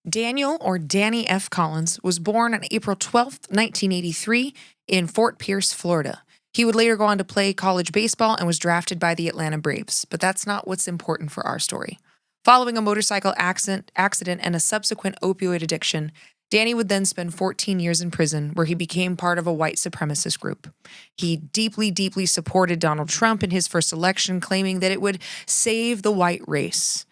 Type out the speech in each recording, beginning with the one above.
Daniel, or Danny F. Collins, was born on April 12th, 1983, in Fort Pierce, Florida. He would later go on to play college baseball and was drafted by the Atlanta Braves, but that's not what's important for our story. Following a motorcycle accident and a subsequent opioid addiction, Danny would then spend 14 years in prison, where he became part of a white supremacist group. He deeply, deeply supported Donald Trump in his first election, claiming that it would save the white race.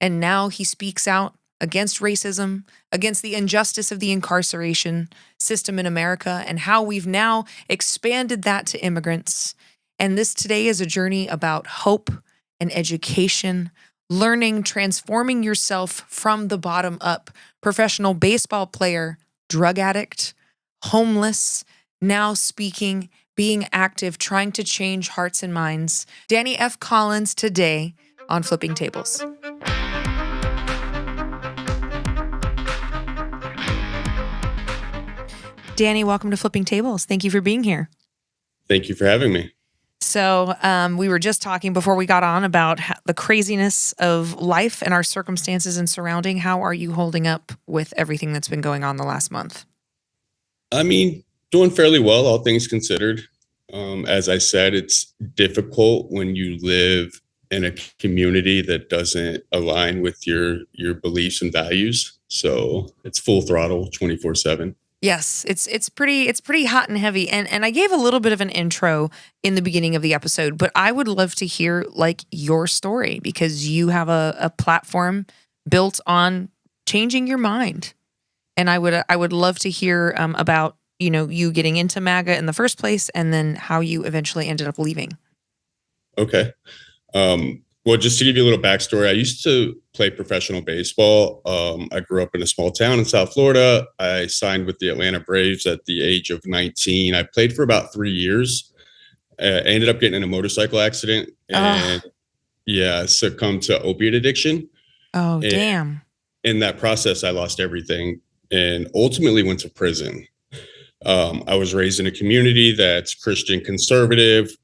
And now he speaks out against racism, against the injustice of the incarceration system in America, and how we've now expanded that to immigrants. And this today is a journey about hope and education, learning, transforming yourself from the bottom up. Professional baseball player, drug addict, homeless, now speaking, being active, trying to change hearts and minds. Danny F. Collins today on Flipping Tables. Danny, welcome to Flipping Tables. Thank you for being here. Thank you for having me. So we were just talking before we got on about the craziness of life and our circumstances and surrounding. How are you holding up with everything that's been going on the last month? I mean, doing fairly well, all things considered. As I said, it's difficult when you live in a community that doesn't align with your beliefs and values. So it's full throttle 24/7. Yes, it's pretty hot and heavy. And I gave a little bit of an intro in the beginning of the episode, but I would love to hear like your story, because you have a platform built on changing your mind. And I would love to hear about, you getting into MAGA in the first place, and then how you eventually ended up leaving. Okay. Well, just to give you a little backstory, I used to play professional baseball. I grew up in a small town in South Florida. I signed with the Atlanta Braves at the age of 19. I played for about 3 years. I ended up getting in a motorcycle accident and succumbed to opiate addiction. Oh, and damn. In that process, I lost everything and ultimately went to prison. I was raised in a community that's Christian conservative.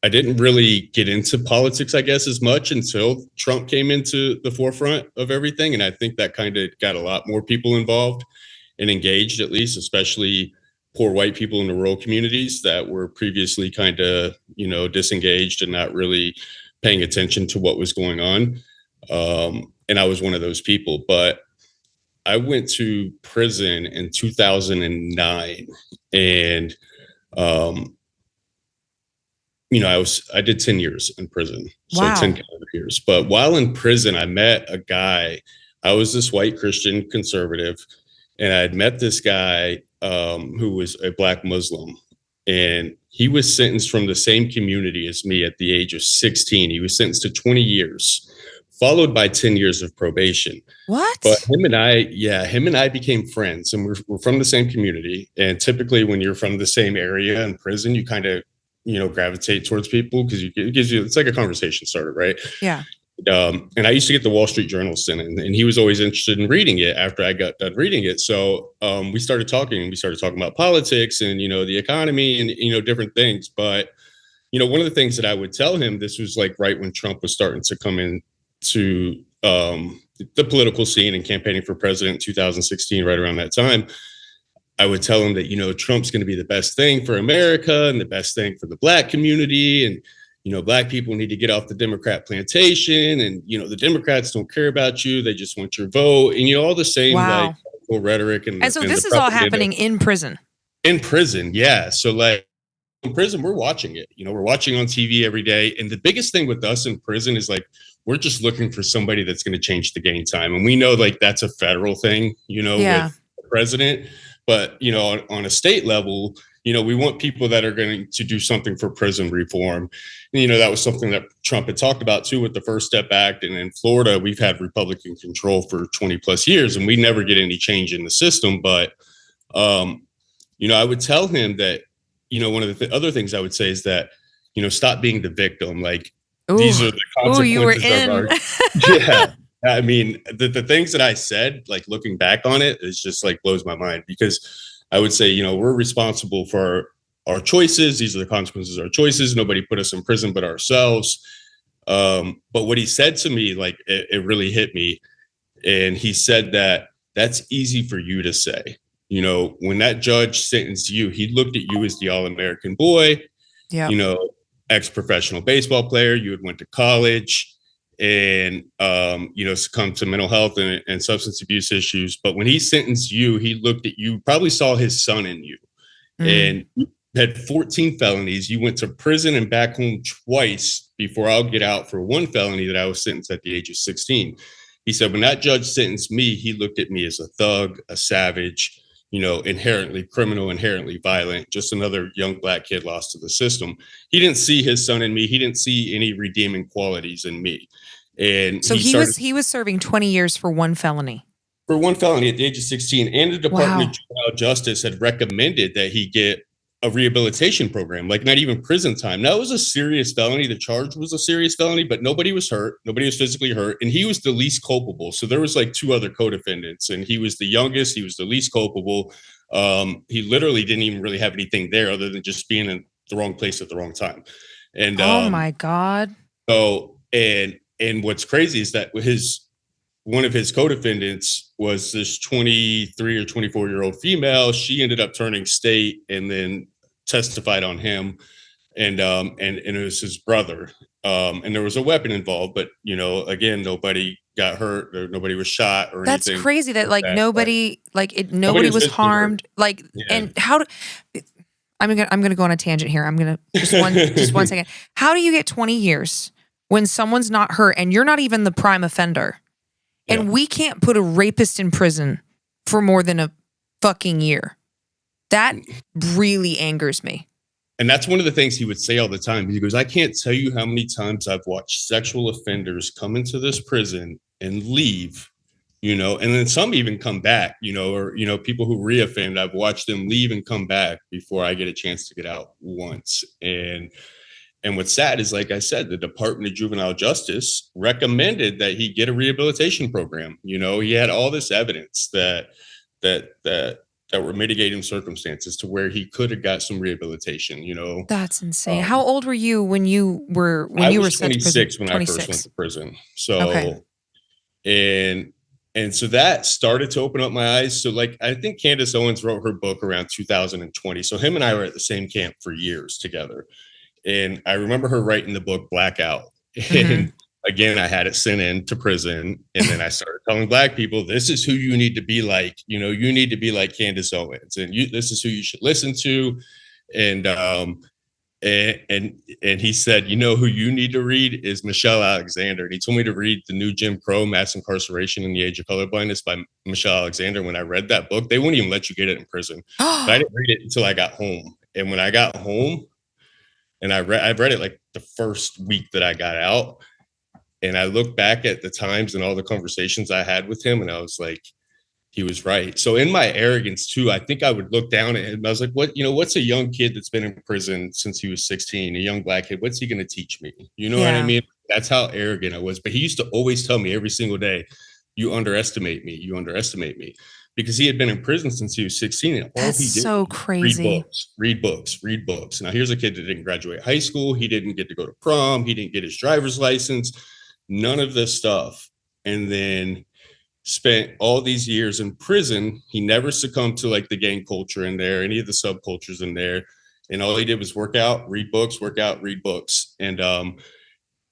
I didn't really get into politics, I guess, as much until Trump came into the forefront of everything. And I think that kind of got a lot more people involved and engaged, at least, especially poor white people in the rural communities that were previously kind of, disengaged and not really paying attention to what was going on. And I was one of those people. But I went to prison in 2009 and I did 10 years in prison. So Wow. 10 years. But while in prison, I met a guy. I was this white Christian conservative, and I had met this guy who was a Black Muslim. And he was sentenced from the same community as me at the age of 16. He was sentenced to 20 years, followed by 10 years of probation. What? But him and I became friends, and we're from the same community. And typically when you're from the same area in prison, you kind of gravitate towards people because it gives you, it's like a conversation starter, right? Yeah. And I used to get the Wall Street Journal sent in, and he was always interested in reading it after I got done reading it. So we started talking about politics and, the economy and, different things. But, one of the things that I would tell him, this was like right when Trump was starting to come into the political scene and campaigning for president in 2016, right around that time. I would tell him that, Trump's going to be the best thing for America and the best thing for the Black community. And, Black people need to get off the Democrat plantation. And, the Democrats don't care about you. They just want your vote. And, all the same like rhetoric. And so this is all happening in prison. In prison. Yeah. So like in prison, we're watching it. We're watching on TV every day. And the biggest thing with us in prison is like, we're just looking for somebody that's going to change the game time. And we know like that's a federal thing, with the president. But, on a state level, we want people that are going to do something for prison reform. And, that was something that Trump had talked about, too, with the First Step Act. And in Florida, we've had Republican control for 20 plus years, and we never get any change in the system. But, I would tell him that, one of the other things I would say is that, stop being the victim. Like, these are the consequences of our. Yeah. I mean, the things that I said, like looking back on it, is just like blows my mind, because I would say, we're responsible for our choices. These are the consequences of our choices. Nobody put us in prison but ourselves. But what he said to me, like it really hit me. And he said that that's easy for you to say. You know, when that judge sentenced you, he looked at you as the All-American boy, Yeah. you know, ex-professional baseball player. You had went to college and, you know, succumbed to mental health and substance abuse issues. But when he sentenced you, he looked at you, probably saw his son in you, Mm. and you had 14 felonies. You went to prison and back home twice before I'll get out for one felony that I was sentenced at the age of 16. He said, when that judge sentenced me, he looked at me as a thug, a savage, you know, inherently criminal, inherently violent, just another young black kid lost to the system. He didn't see his son in me. He didn't see any redeeming qualities in me. And So he started he was serving 20 years for one felony. for one felony at the age of 16, and the Department Wow. of Juvenile Justice had recommended that he get a rehabilitation program, like not even prison time. Now, it was a serious felony. The charge was a serious felony, but nobody was hurt. Nobody was physically hurt. And he was the least culpable. So there was like two other co-defendants, and he was the youngest. He was the least culpable. He literally didn't even really have anything there other than just being in the wrong place at the wrong time. And Oh my God. so, and what's crazy is that one of his co-defendants was this 23 or 24-year-old female. She ended up turning state and then testified on him, and it was his brother. And there was a weapon involved, but you know, again, nobody got hurt or nobody was shot or That's anything. crazy that like that. nobody nobody was physically hurt. harmed. Like, Yeah. and how do I'm gonna go on a tangent here. I'm gonna just one second. How do you get 20 years when someone's not hurt and you're not even the prime offender? And Yeah. we can't put a rapist in prison for more than a fucking year. That really angers me. And that's one of the things he would say all the time. He goes, I can't tell you how many times I've watched sexual offenders come into this prison and leave, you know, and then some even come back, you know, or, you know, people who reoffend, I've watched them leave and come back before I get a chance to get out once. And what's sad is, like I said, the Department of Juvenile Justice recommended that he get a rehabilitation program. You know, he had all this evidence that were mitigating circumstances to where he could have got some rehabilitation. You know, That's insane. How old were you when you were sent to prison? 26 when I first went to prison. So, okay. and so that started to open up my eyes. So, like, I think Candace Owens wrote her book around 2020. So him and I were at the same camp for years together. And I remember her writing the book Blackout. And again, I had it sent in to prison. And then I started telling black people, this is who you need to be like. You know, you need to be like Candace Owens. And this is who you should listen to. And he said, you know, who you need to read is Michelle Alexander. And he told me to read The New Jim Crow, Mass Incarceration in the Age of Colorblindness by Michelle Alexander. When I read that book, they wouldn't even let you get it in prison. But I didn't read it until I got home. And when I got home, and I read it like the first week that I got out, and I look back at the times and all the conversations I had with him, and I was like, he was right. So in my arrogance too, I think I would look down at him. I was like, what's a young kid that's been in prison since he was 16, a young black kid, what's he going to teach me? You know what I mean? That's how arrogant I was. But he used to always tell me every single day, you underestimate me. You underestimate me. Because he had been in prison since he was 16. And all he did so crazy. Read books. Now, here's a kid that didn't graduate high school. He didn't get to go to prom. He didn't get his driver's license. None of this stuff. And then spent all these years in prison. He never succumbed to like the gang culture in there, any of the subcultures in there. And all he did was work out, read books, read books.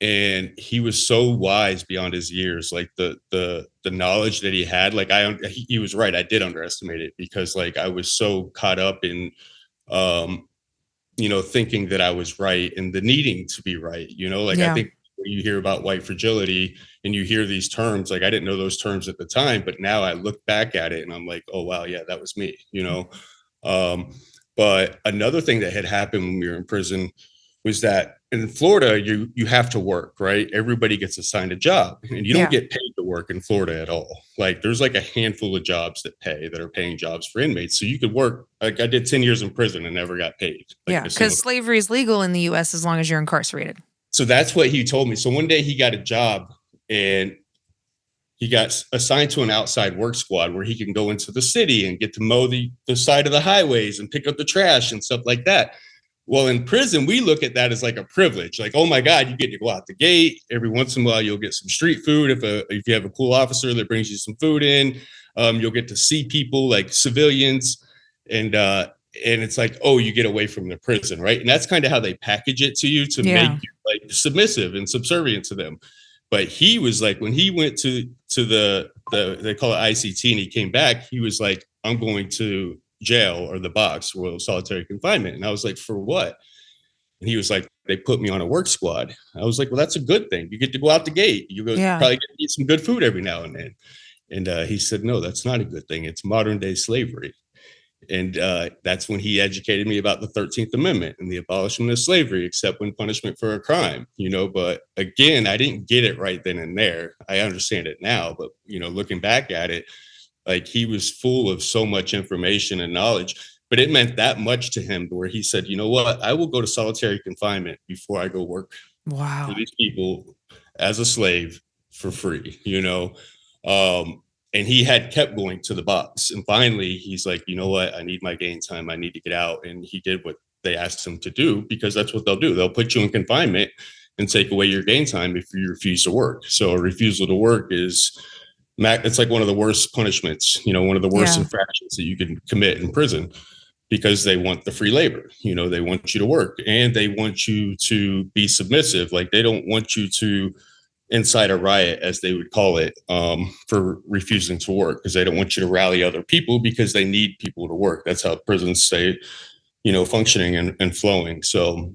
And he was so wise beyond his years. Like the knowledge that he had, like he was right. I did underestimate it because like I was so caught up in, you know, thinking that I was right and the needing to be right. You know, like I think when you hear about white fragility and you hear these terms, like I didn't know those terms at the time, but now I look back at it and I'm like, oh wow, yeah, that was me. You know, but another thing that had happened when we were in prison was that in Florida, you have to work, right? Everybody gets assigned a job and you don't get paid to work in Florida at all. Like there's like a handful of jobs that are paying jobs for inmates. So you could work, like I did 10 years in prison and never got paid. Like, because slavery is legal in the US as long as you're incarcerated. So that's what he told me. So one day he got a job and he got assigned to an outside work squad where he can go into the city and get to mow the side of the highways and pick up the trash and stuff like that. Well, in prison, we look at that as like a privilege. Like, oh my God, you get to go out the gate. Every once in a while, you'll get some street food. If you have a cool officer that brings you some food in, you'll get to see people like civilians, and it's like, oh, you get away from the prison, right? And that's kind of how they package it to you to make Yeah. you like submissive and subservient to them. But he was like, when he went to the they call it ICT, and he came back, he was like, I'm going to jail or the box, or solitary confinement. And I was like, for what? And he was like, they put me on a work squad. I was like, well, that's a good thing. You get to go out the gate. You go Yeah. probably get to eat some good food every now and then. And he said, no, that's not a good thing. It's modern day slavery. And that's when he educated me about the 13th Amendment and the abolishment of slavery, except when punishment for a crime, But again, I didn't get it right then and there. I understand it now, but, looking back at it, like he was full of so much information and knowledge, but it meant that much to him where he said, you know what, I will go to solitary confinement before I go work for Wow. these people as a slave for free. And he had kept going to the box. And finally, he's like, you know what? I need my gain time. I need to get out. And he did what they asked him to do, because that's what they'll do. They'll put you in confinement and take away your gain time if you refuse to work. So a refusal to work it's like one of the worst punishments, one of the worst infractions that you can commit in prison, because they want the free labor. They want you to work, and they want you to be submissive. Like they don't want you to incite a riot, as they would call it, for refusing to work, because they don't want you to rally other people, because they need people to work. That's how prisons stay, functioning and flowing. So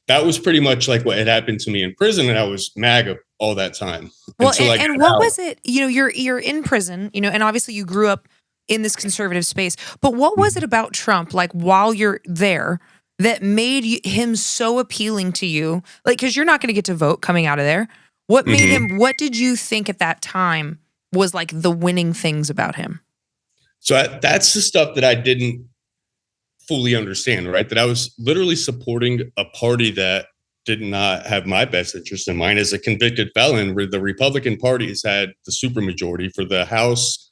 that was pretty much like what had happened to me in prison, and I was MAGA all that time. Well, until and what was it? You're in prison, and obviously you grew up in this conservative space. But what was it about Trump, like while you're there, that made him so appealing to you? Like, because you're not going to get to vote coming out of there. What made him? What did you think at that time was like the winning things about him? So that's the stuff that I didn't fully understand, right? That I was literally supporting a party that did not have my best interest in mind. As a convicted felon, where the Republican Party has had the supermajority for the House,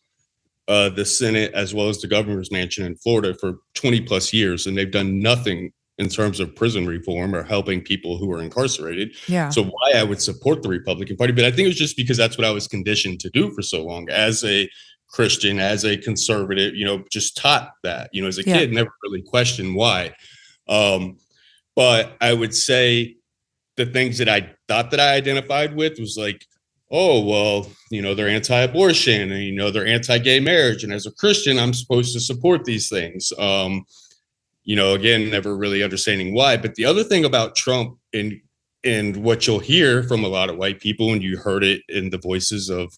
the Senate, as well as the governor's mansion in Florida for 20 plus years. And they've done nothing in terms of prison reform or helping people who are incarcerated. Yeah. So why I would support the Republican Party, but I think it was just because that's what I was conditioned to do for so long as a Christian, as a conservative, just taught that, as a kid, never really questioned why. But I would say the things that I thought that I identified with was like, oh, well, they're anti-abortion, and, they're anti-gay marriage. And as a Christian, I'm supposed to support these things. Again, never really understanding why. But the other thing about Trump, and what you'll hear from a lot of white people, and you heard it in the voices of,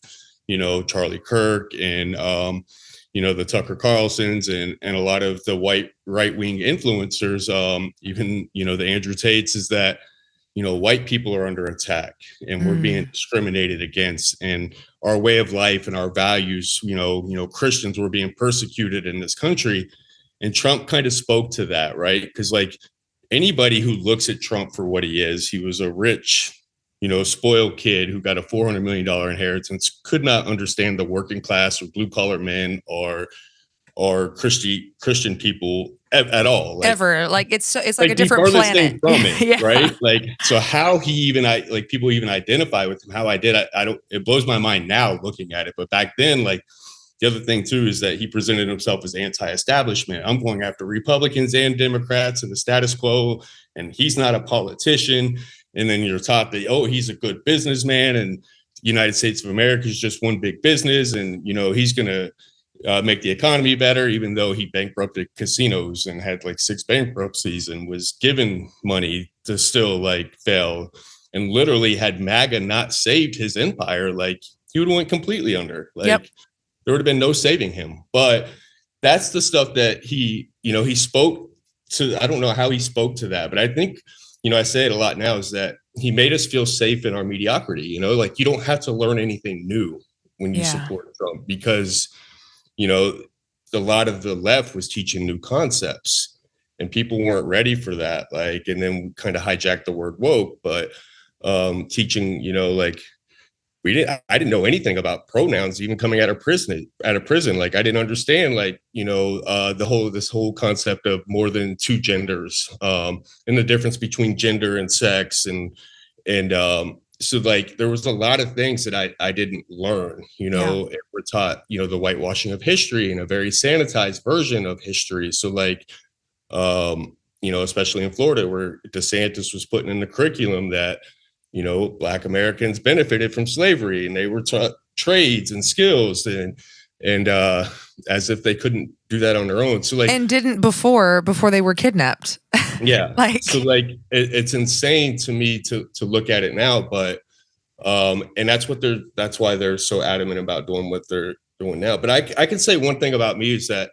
Charlie Kirk and, the Tucker Carlsons and a lot of the white right-wing influencers, even, the Andrew Tates, is that, white people are under attack and we're being discriminated against, and our way of life and our values, Christians were being persecuted in this country. And Trump kind of spoke to that, right? Because like anybody who looks at Trump for what he is, he was a rich, spoiled kid who got a $400 million inheritance, could not understand the working class or blue collar men or Christian people at all. Ever. Like it's like a different planet from it, right? Like, so how he even, people even identify with him, how I did, I don't, it blows my mind now looking at it. But back then, like, the other thing too is that he presented himself as anti-establishment. I'm going after Republicans and Democrats and the status quo, and he's not a politician. And then you're taught that, oh, he's a good businessman, and the United States of America is just one big business, and he's going to make the economy better, even though he bankrupted casinos and had like 6 bankruptcies and was given money to still like fail. And literally, had MAGA not saved his empire, like he would have went completely under. Like there would have been no saving him. But that's the stuff that he spoke to. I don't know how he spoke to that, but I think, I say it a lot now, is that he made us feel safe in our mediocrity. Like you don't have to learn anything new when you support Trump, because, a lot of the left was teaching new concepts and people weren't ready for that. Like, and then we kind of hijacked the word woke, but teaching, like I didn't know anything about pronouns even coming out of prison. Like I didn't understand, like, this whole concept of more than two genders, and the difference between gender and sex. And so like there was a lot of things that I didn't learn, and we're taught, the whitewashing of history and a very sanitized version of history. So like, especially in Florida, where DeSantis was putting in the curriculum that, Black Americans benefited from slavery and they were taught trades and skills and as if they couldn't do that on their own. So like, and didn't before they were kidnapped. yeah. So like, it's insane to me to look at it now, but and that's why they're so adamant about doing what they're doing now. But I can say one thing about me is that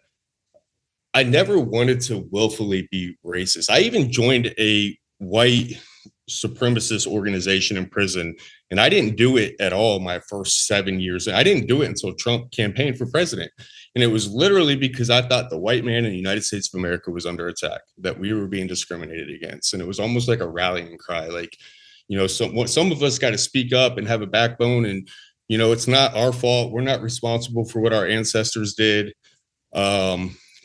I never wanted to willfully be racist. I even joined a white supremacist organization in prison, and I didn't do it at all my first 7 years. I didn't do it until Trump campaigned for president. And it was literally because I thought the white man in the United States of America was under attack, that we were being discriminated against. And it was almost like a rallying cry. Like, some of us got to speak up and have a backbone. And, it's not our fault. We're not responsible for what our ancestors did.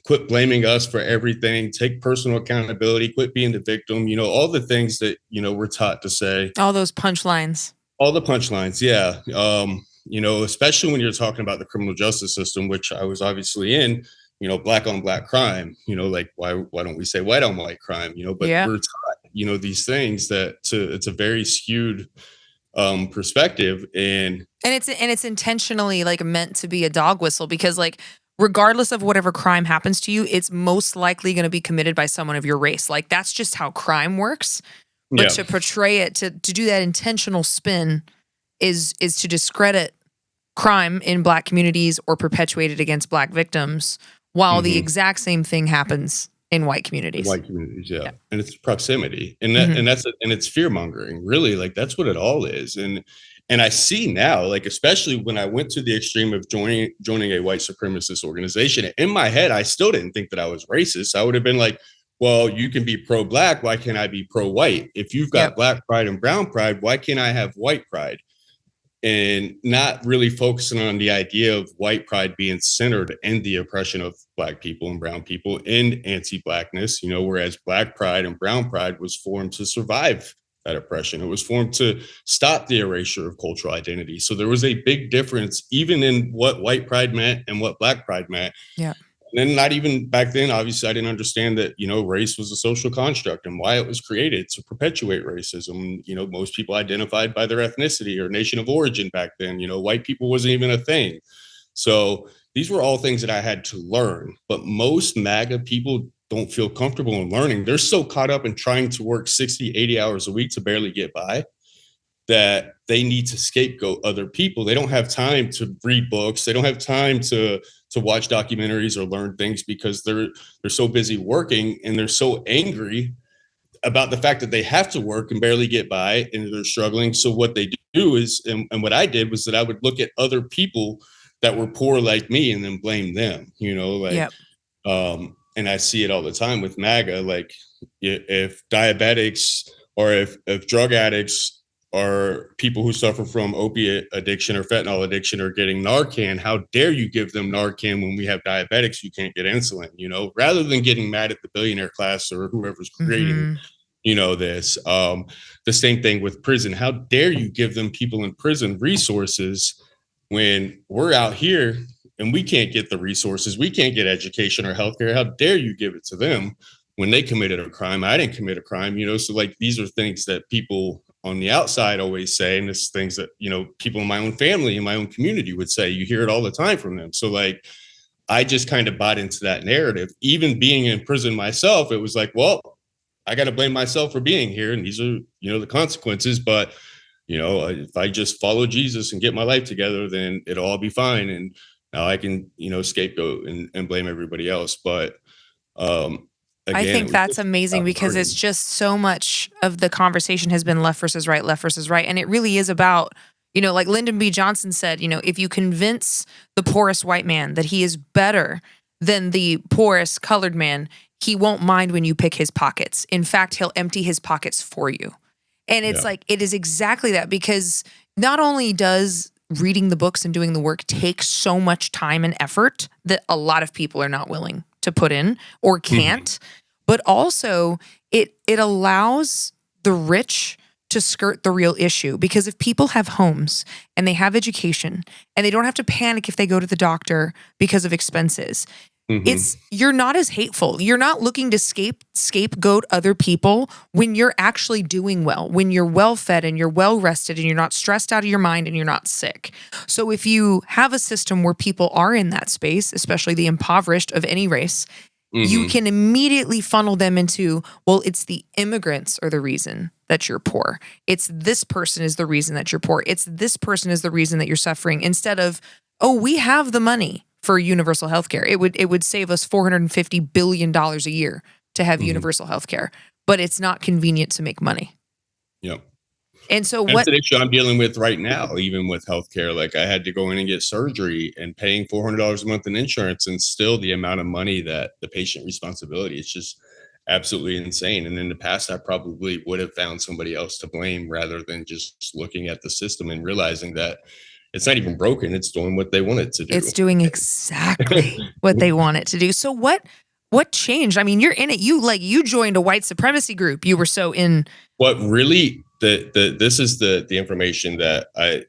Quit blaming us for everything, take personal accountability, quit being the victim, all the things that, we're taught to say. All those punchlines. All the punchlines, yeah. Especially when you're talking about the criminal justice system, which I was obviously in, black on black crime, like why don't we say white on white crime, but we're taught, these things that it's a very skewed perspective. And it's intentionally like meant to be a dog whistle because like, regardless of whatever crime happens to you, it's most likely going to be committed by someone of your race. Like that's just how crime works. But to portray it, to do that intentional spin is to discredit crime in Black communities or perpetuate it against Black victims, while the exact same thing happens in white communities. Yeah. And it's proximity. And it's fear mongering. Really, like that's what it all is. And I see now, like, especially when I went to the extreme of joining a white supremacist organization, in my head, I still didn't think that I was racist. I would have been like, well, you can be pro-Black. Why can't I be pro-white? If you've got Black pride and brown pride, why can't I have white pride? And not really focusing on the idea of white pride being centered in the oppression of Black people and brown people in anti-Blackness, whereas Black pride and brown pride was formed to survive that oppression. It was formed to stop the erasure of cultural identity. So there was a big difference even in what white pride meant and what Black pride meant. Yeah. And then not even back then, obviously, I didn't understand that, race was a social construct and why it was created to perpetuate racism. Most people identified by their ethnicity or nation of origin back then. White people wasn't even a thing. So these were all things that I had to learn. But most MAGA people don't feel comfortable in learning. They're so caught up in trying to work 60, 80 hours a week to barely get by that they need to scapegoat other people. They don't have time to read books. They don't have time to watch documentaries or learn things because they're so busy working, and they're so angry about the fact that they have to work and barely get by and they're struggling. So what they do is, and what I did was that I would look at other people that were poor like me and then blame them, and I see it all the time with MAGA. Like if diabetics or if drug addicts or people who suffer from opiate addiction or fentanyl addiction are getting Narcan, how dare you give them Narcan when we have diabetics who can't get insulin, rather than getting mad at the billionaire class or whoever's creating, this. The same thing with prison. How dare you give them people in prison resources when we're out here and we can't get the resources, we can't get education or healthcare? How dare you give it to them when they committed a crime? I didn't commit a crime, so like these are things that people on the outside always say, and it's things that, people in my own family, in my own community would say. You hear it all the time from them. So like, I just kind of bought into that narrative. Even being in prison myself, it was like, well, I got to blame myself for being here. And these are, the consequences. But, if I just follow Jesus and get my life together, then it'll all be fine. And now I can, scapegoat and blame everybody else. But, again, I think that's amazing because it's just so much of the conversation has been left versus right. And it really is about, like Lyndon B. Johnson said, if you convince the poorest white man that he is better than the poorest colored man, he won't mind when you pick his pockets. In fact, he'll empty his pockets for you. And it's like, it is exactly that, because not only does reading the books and doing the work take so much time and effort that a lot of people are not willing to put in or can't, but also it allows the rich to skirt the real issue. Because if people have homes and they have education and they don't have to panic if they go to the doctor because of expenses, you're not as hateful. You're not looking to scapegoat other people when you're actually doing well, when you're well fed and you're well rested and you're not stressed out of your mind and you're not sick. So if you have a system where people are in that space, especially the impoverished of any race, you can immediately funnel them into, well, it's the immigrants are the reason that you're poor. It's this person is the reason that you're poor. It's this person is the reason that you're suffering, instead of, oh, we have the money for universal health care. It would save us $450 billion a year to have universal health care, but it's not convenient to make money. Yep. And so that's an issue I'm dealing with right now, even with healthcare. Like, I had to go in and get surgery and paying $400 a month in insurance, and still the amount of money that the patient responsibility, it's just absolutely insane. And in the past, I probably would have found somebody else to blame rather than just looking at the system and realizing that it's not even broken. It's doing what they want it to do. It's doing exactly what they want it to do. So what changed? I mean, you're in it. You joined a white supremacy group. You were so in. What really, this is the information that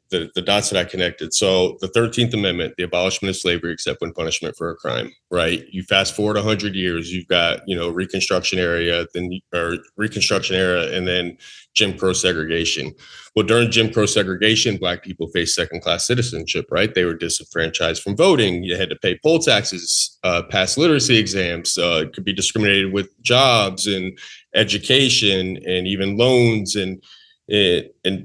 the dots that I connected. So the 13th Amendment, the abolishment of slavery except when punishment for a crime, right? You fast forward 100 years, you've got, Reconstruction era, and then Jim Crow segregation. Well, during Jim Crow segregation, Black people faced second-class citizenship, right? They were disenfranchised from voting. You had to pay poll taxes, pass literacy exams, could be discriminated with jobs and education and even loans and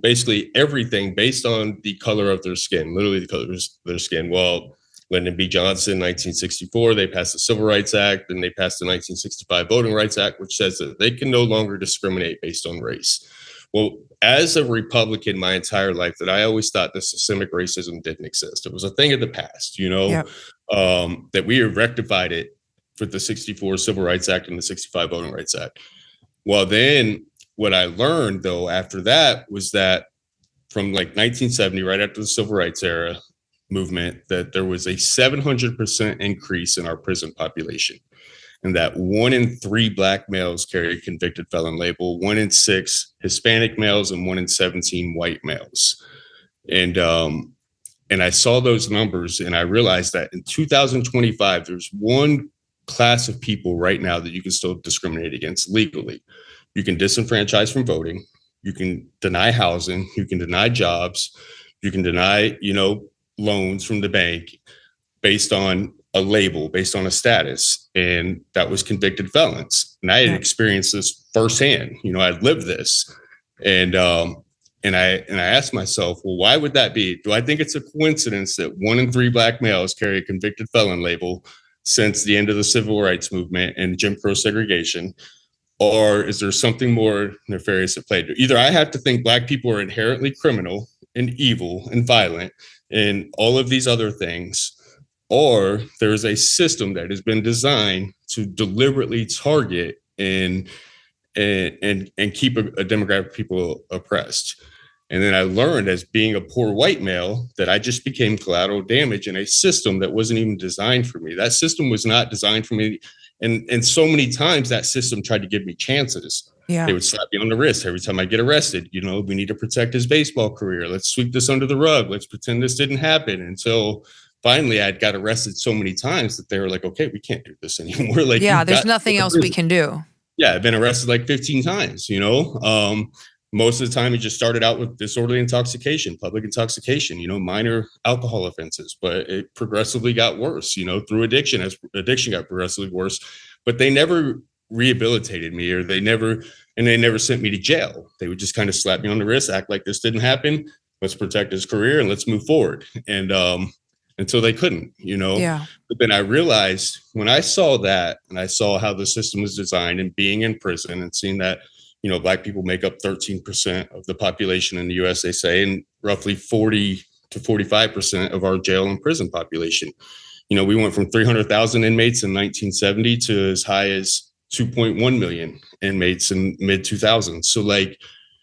basically everything based on the color of their skin, literally the color of their skin. Well, Lyndon B. Johnson, 1964, they passed the Civil Rights Act, and they passed the 1965 Voting Rights Act, which says that they can no longer discriminate based on race. Well, as a Republican my entire life, that I always thought that systemic racism didn't exist. It was a thing of the past, that we have rectified it for the 64 Civil Rights Act and the 65 Voting Rights Act. Well, then what I learned, though, after that was that from like 1970, right after the Civil Rights era movement, that there was a 700% increase in our prison population, and that 1 in 3 Black males carry a convicted felon label, 1 in 6 Hispanic males, and 1 in 17 white males. And I saw those numbers, and I realized that in 2025, there's one class of people right now that you can still discriminate against legally. You can disenfranchise from voting. You can deny housing. You can deny jobs. You can deny, loans from the bank based on a label, based on a status. And that was convicted felons. And I had experienced this firsthand. I'd lived this. And I asked myself, well, why would that be? Do I think it's a coincidence that 1 in 3 Black males carry a convicted felon label since the end of the civil rights movement and Jim Crow segregation? Or is there something more nefarious at play? Either I have to think Black people are inherently criminal and evil and violent and all of these other things, or there is a system that has been designed to deliberately target and keep a demographic of people oppressed. And then I learned, as being a poor white male, that I just became collateral damage in a system that wasn't even designed for me. That system was not designed for me. And so many times that system tried to give me chances. Yeah. They would slap me on the wrist every time I get arrested. We need to protect his baseball career. Let's sweep this under the rug. Let's pretend this didn't happen. Until finally I got arrested so many times that they were like, okay, we can't do this anymore. Like, there's nothing else we can do. Yeah, I've been arrested like 15 times, Most of the time, it just started out with disorderly intoxication, public intoxication, minor alcohol offenses, but it progressively got worse, through addiction, as addiction got progressively worse. But they never rehabilitated me, or they never sent me to jail. They would just kind of slap me on the wrist, act like this didn't happen. Let's protect his career and let's move forward. And until they couldn't, But then I realized when I saw that, and I saw how the system was designed, and being in prison and seeing that, Black people make up 13% of the population in the US, they say, and roughly 40 to 45% of our jail and prison population. We went from 300,000 inmates in 1970 to as high as 2.1 million inmates in mid 2000s. So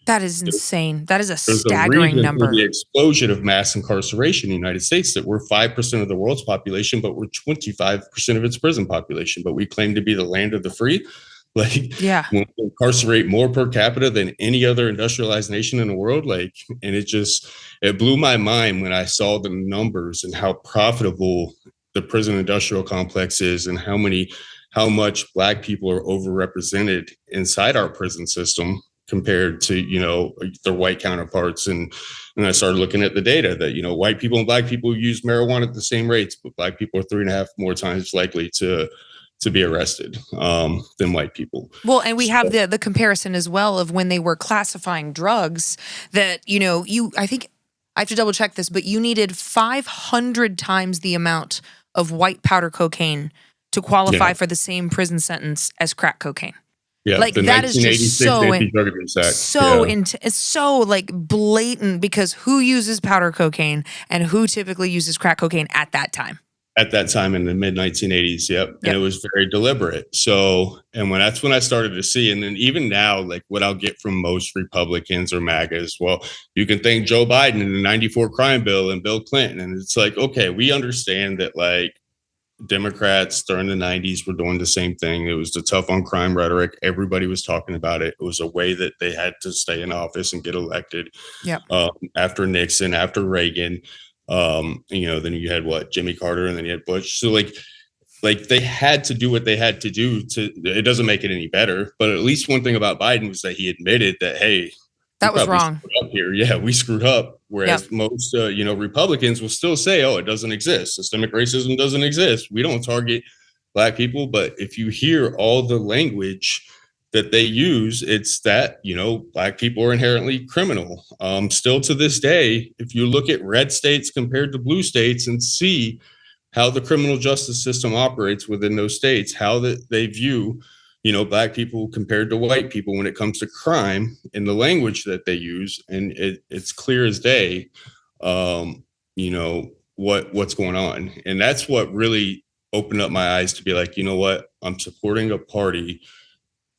That is insane. That is a There's a staggering reason for number. the explosion of mass incarceration in the United States, that we're 5% of the world's population, but we're 25% of its prison population. But we claim to be the land of the free. Like, Yeah. we incarcerate more per capita than any other industrialized nation in the world. Like, and it blew my mind when I saw the numbers and how profitable the prison industrial complex is, and how much Black people are overrepresented inside our prison system compared to, their white counterparts. And I started looking at the data that, white people and Black people use marijuana at the same rates, but Black people are 3.5 more times likely to be arrested than white people. Well, and we have the comparison as well of when they were classifying drugs that, I think I have to double check this, but you needed 500 times the amount of white powder cocaine to qualify for the same prison sentence as crack cocaine. Yeah, like the that is just Anti-Drug Abuse Act. It's so like blatant, because who uses powder cocaine and who typically uses crack cocaine at that time? At that time in the mid 1980s, yep. And it was very deliberate. So, and that's when I started to see, and then even now, like what I'll get from most Republicans or MAGA is, well, you can thank Joe Biden and the 94 crime bill and Bill Clinton. And it's like, okay, we understand that like Democrats during the 90s were doing the same thing. It was the tough on crime rhetoric. Everybody was talking about it. It was a way that they had to stay in office and get elected. After Nixon, after Reagan, then you had Jimmy Carter, and then you had Bush. So like they had to do what they had to do. It doesn't make it any better, but at least one thing about Biden was that he admitted that, hey, that was wrong here. Yeah, we screwed up. Whereas most, Republicans will still say, oh, it doesn't exist. Systemic racism doesn't exist. We don't target Black people. But if you hear all the language that they use, it's that, Black people are inherently criminal. Still to this day, if you look at red states compared to blue states and see how the criminal justice system operates within those states, how that they view Black people compared to white people when it comes to crime, and the language that they use, and it's clear as day, what's going on. And that's what really opened up my eyes to be like, you know what, I'm supporting a party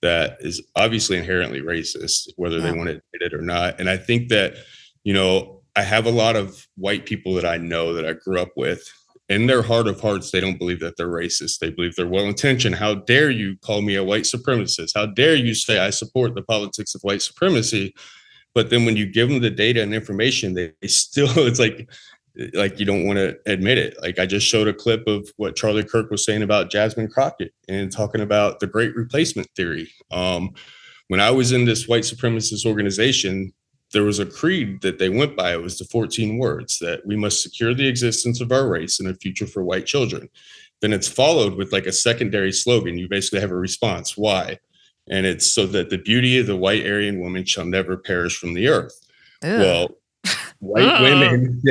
that is obviously inherently racist, whether they want to admit it or not. And I think that, I have a lot of white people that I know that I grew up with. In their heart of hearts, they don't believe that they're racist. They believe they're well-intentioned. How dare you call me a white supremacist? How dare you say I support the politics of white supremacy? But then when you give them the data and information, they still, it's like you don't want to admit it. Like I just showed a clip of what Charlie Kirk was saying about Jasmine Crockett and talking about the Great Replacement theory. When I was in this white supremacist organization, there was a creed that they went by. It was the 14 words that we must secure the existence of our race and a future for white children. Then it's followed with like a secondary slogan. You basically have a response. Why? And it's so that the beauty of the white Aryan woman shall never perish from the earth. Ew. Well, white women,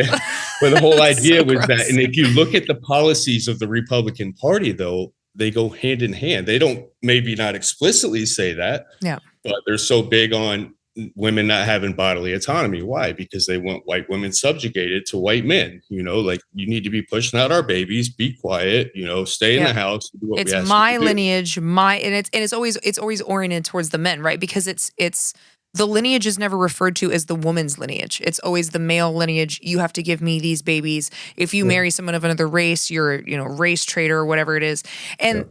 but the whole idea so was gross. That, and if you look at the policies of the Republican Party, though, they go hand in hand. They don't maybe not explicitly say that, but they're so big on women not having bodily autonomy. Why? Because they want white women subjugated to white men. Like you need to be pushing out our babies, be quiet, stay in the house. Do what it's we ask my you to lineage, and it's always oriented towards the men, right? Because it's the lineage is never referred to as the woman's lineage. It's always the male lineage. You have to give me these babies. If you marry someone of another race, you're race traitor or whatever it is. And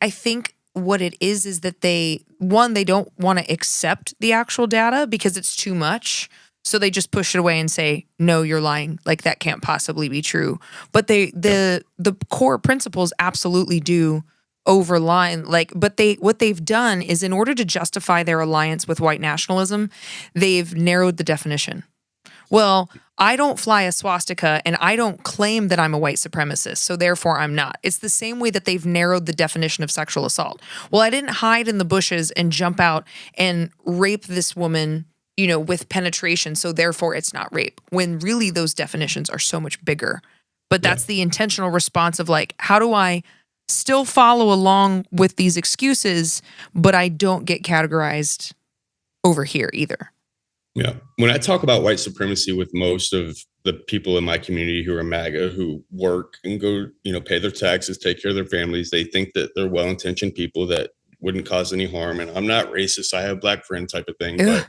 I think what it is that they don't want to accept the actual data because it's too much. So they just push it away and say, no, you're lying. Like that can't possibly be true. But the core principles absolutely do overline. But what they've done is, in order to justify their alliance with white nationalism, they've narrowed the definition. Well, I don't fly a swastika and I don't claim that I'm a white supremacist, so therefore I'm not. It's the same way that they've narrowed the definition of sexual assault. Well, I didn't hide in the bushes and jump out and rape this woman, with penetration, so therefore it's not rape, when really those definitions are so much bigger. But that's the intentional response of like, how do I still follow along with these excuses, but I don't get categorized over here either? Yeah. When I talk about white supremacy with most of the people in my community who are MAGA, who work and go, pay their taxes, take care of their families, they think that they're well-intentioned people that wouldn't cause any harm. And I'm not racist. I have Black friend type of thing. But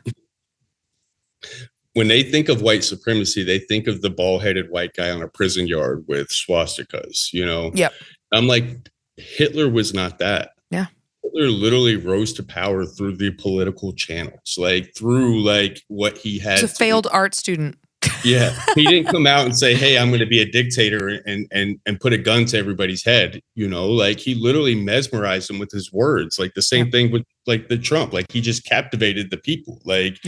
When they think of white supremacy, they think of the bald-headed white guy on a prison yard with swastikas, you know? Yep. I'm like, Hitler was not that. Yeah. Hitler literally rose to power through the political channels, like through like what he had. He's a failed art student. Yeah, he didn't come out and say, "Hey, I'm going to be a dictator," and put a gun to everybody's head. You know, like he literally mesmerized them with his words. Like the same thing with like the Trump. Like he just captivated the people. Like,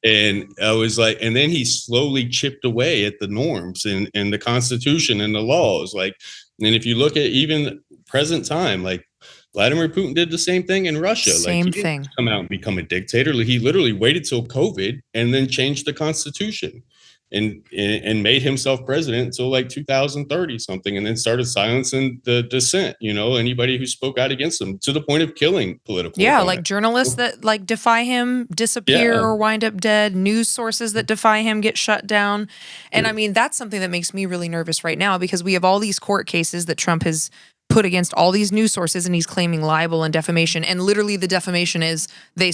and I was like, and then he slowly chipped away at the norms and the Constitution and the laws. Like, and if you look at even present time, like Vladimir Putin did the same thing in Russia. Same like he thing. didn't come out and become a dictator. He literally waited till COVID and then changed the Constitution and made himself president until like 2030 something, and then started silencing the dissent, you know, anybody who spoke out against him, to the point of killing political opponents. Like journalists that like defy him disappear or wind up dead. News sources that defy him get shut down. And I mean, that's something that makes me really nervous right now, because we have all these court cases that Trump has put against all these news sources, and he's claiming libel and defamation. And literally the defamation is they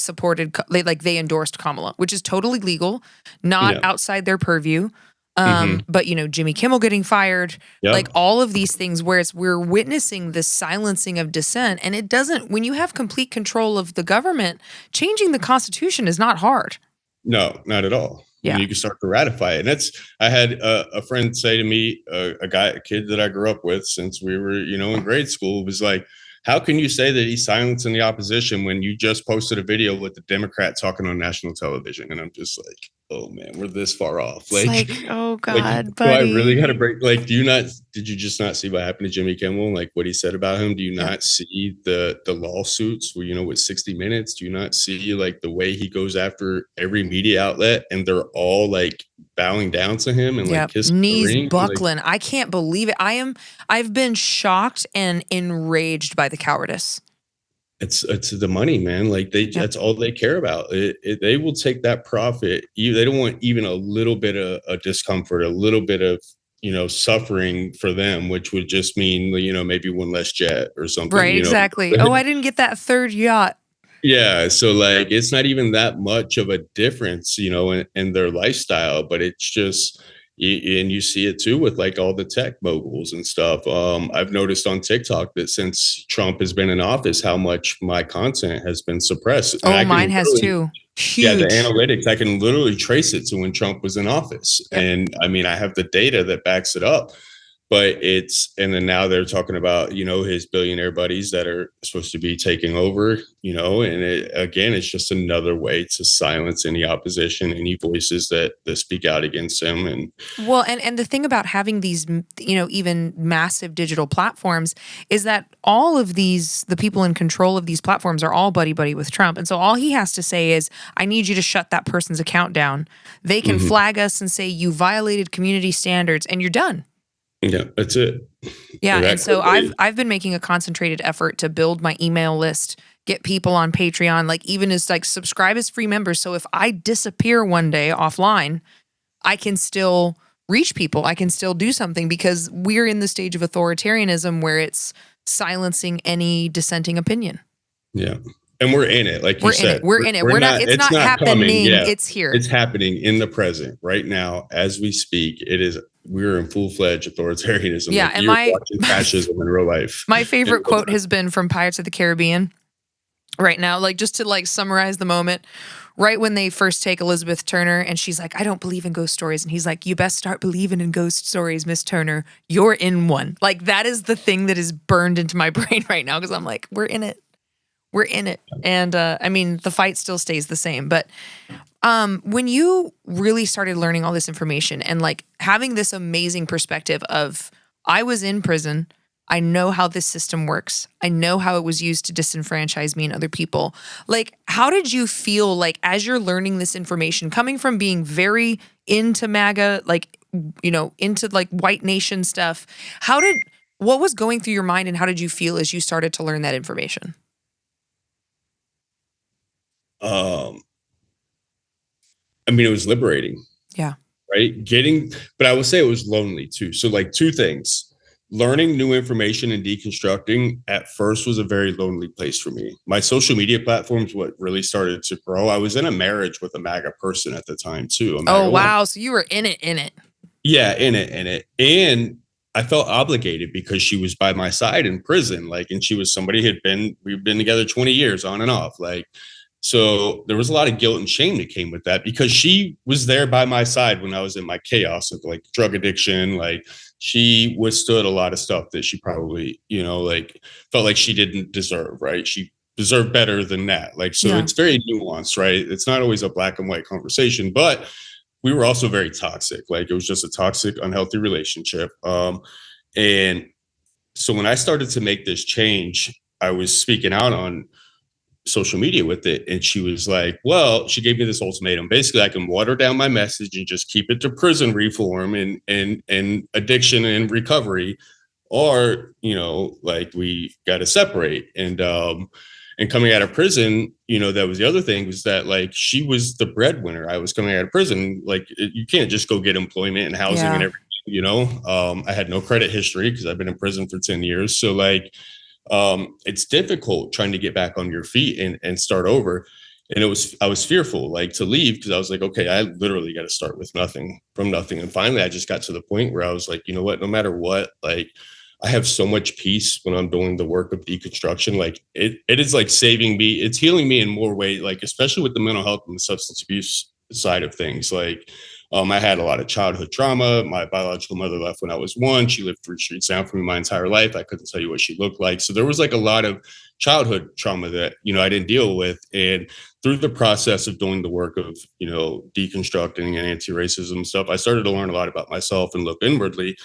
endorsed Kamala, which is totally legal, not outside their purview. But you know, Jimmy Kimmel getting fired, like all of these things where we're witnessing this silencing of dissent. And it doesn't, when you have complete control of the government, changing the Constitution is not hard. No, not at all. Yeah. You can start to ratify it. And I had a friend say to me, a kid that I grew up with since we were, you know, in grade school, was like, how can you say that he's silencing the opposition when you just posted a video with the Democrat talking on national television? And I'm just like, oh man, we're this far off. Like oh God, like, buddy. do I really got to break? Like, did you just not see what happened to Jimmy Kimmel? Like what he said about him? Do you not see the lawsuits where, you know, with 60 Minutes? Do you not see like the way he goes after every media outlet, and they're all like bowing down to him and like kissing knees the ring? buckling? Like, I can't believe it. I've been shocked and enraged by the cowardice. It's the money, man. Like that's all they care about. They will take that profit. They don't want even a little bit of a discomfort, a little bit of, you know, suffering for them, which would just mean, you know, maybe one less jet or something. Right, exactly. Oh, I didn't get that third yacht. Yeah, so like it's not even that much of a difference, you know, in their lifestyle, but it's just, and you see it too with like all the tech moguls and stuff. I've noticed on TikTok that since Trump has been in office, how much my content has been suppressed. Oh, mine has too. Huge. Yeah, the analytics, I can literally trace it to when Trump was in office. And I mean, I have the data that backs it up. But and then now they're talking about, you know, his billionaire buddies that are supposed to be taking over, you know, and again, it's just another way to silence any opposition, any voices that speak out against him. And the thing about having these, you know, even massive digital platforms is that all of the people in control of these platforms are all buddy with Trump. And so all he has to say is, I need you to shut that person's account down. They can flag us and say you violated community standards, and you're done. Yeah, that's it. Yeah, and so I've been making a concentrated effort to build my email list, get people on Patreon, like even as like subscribe as free members. So if I disappear one day offline, I can still reach people. I can still do something, because we're in the stage of authoritarianism where it's silencing any dissenting opinion. Yeah. And we're in it, like you said. We're in it. We're not. It's not happening. It's here. It's happening in the present, right now, as we speak. We're in full-fledged authoritarianism. Yeah, like and you're watching fascism in real life. My favorite quote has been from Pirates of the Caribbean. Right now, like just to like summarize the moment, right when they first take Elizabeth Turner, and she's like, "I don't believe in ghost stories," and he's like, "You best start believing in ghost stories, Miss Turner. You're in one." Like that is the thing that is burned into my brain right now, because I'm like, we're in it. We're in it. And I mean, the fight still stays the same. But when you really started learning all this information and like having this amazing perspective of, I was in prison, I know how this system works, I know how it was used to disenfranchise me and other people. Like, how did you feel like as you're learning this information, coming from being very into MAGA, like, you know, into like white nation stuff? What was going through your mind, and how did you feel as you started to learn that information? I mean, it was liberating. Yeah. Right. But I would say it was lonely too. So like two things. learning new information and deconstructing at first was a very lonely place for me. My social media platforms, what really started to grow. I was in a marriage with a MAGA person at the time too. A Oh, MAGA woman. wow. So you were in it. Yeah, in it. And I felt obligated because she was by my side in prison. Like, and she was somebody we've been together 20 years on and off. Like, so there was a lot of guilt and shame that came with that because she was there by my side when I was in my chaos of like drug addiction. Like, she withstood a lot of stuff that she probably, like felt like she didn't deserve, right? She deserved better than that. Like, so Yeah. it's very nuanced, right? It's not always a black and white conversation, but we were also very toxic. Like, it was just a toxic, unhealthy relationship. And so when I started to make this change, I was speaking out on social media with it. And she was like, well, she gave me this ultimatum. Basically, I can water down my message and just keep it to prison reform and addiction and recovery, or, like, we got to separate. And coming out of prison, that was the other thing, was that like she was the breadwinner. I was coming out of prison. Like, you can't just go get employment and housing and everything. I had no credit history because I've been in prison for 10 years. So like, it's difficult trying to get back on your feet and start over. And I was fearful, like, to leave, because I was like, okay, I literally got to start with nothing, from nothing. And finally, I just got to the point where I was like, you know what, no matter what, like, I have so much peace when I'm doing the work of deconstruction. Like, it is like saving me. It's healing me in more ways, like, especially with the mental health and the substance abuse side of things. Like, I had a lot of childhood trauma. My biological mother left when I was 1. She lived 3 streets down from me my entire life. I couldn't tell you what she looked like. So there was like a lot of childhood trauma that, I didn't deal with. And through the process of doing the work of, deconstructing and anti-racism stuff, I started to learn a lot about myself and look inwardly.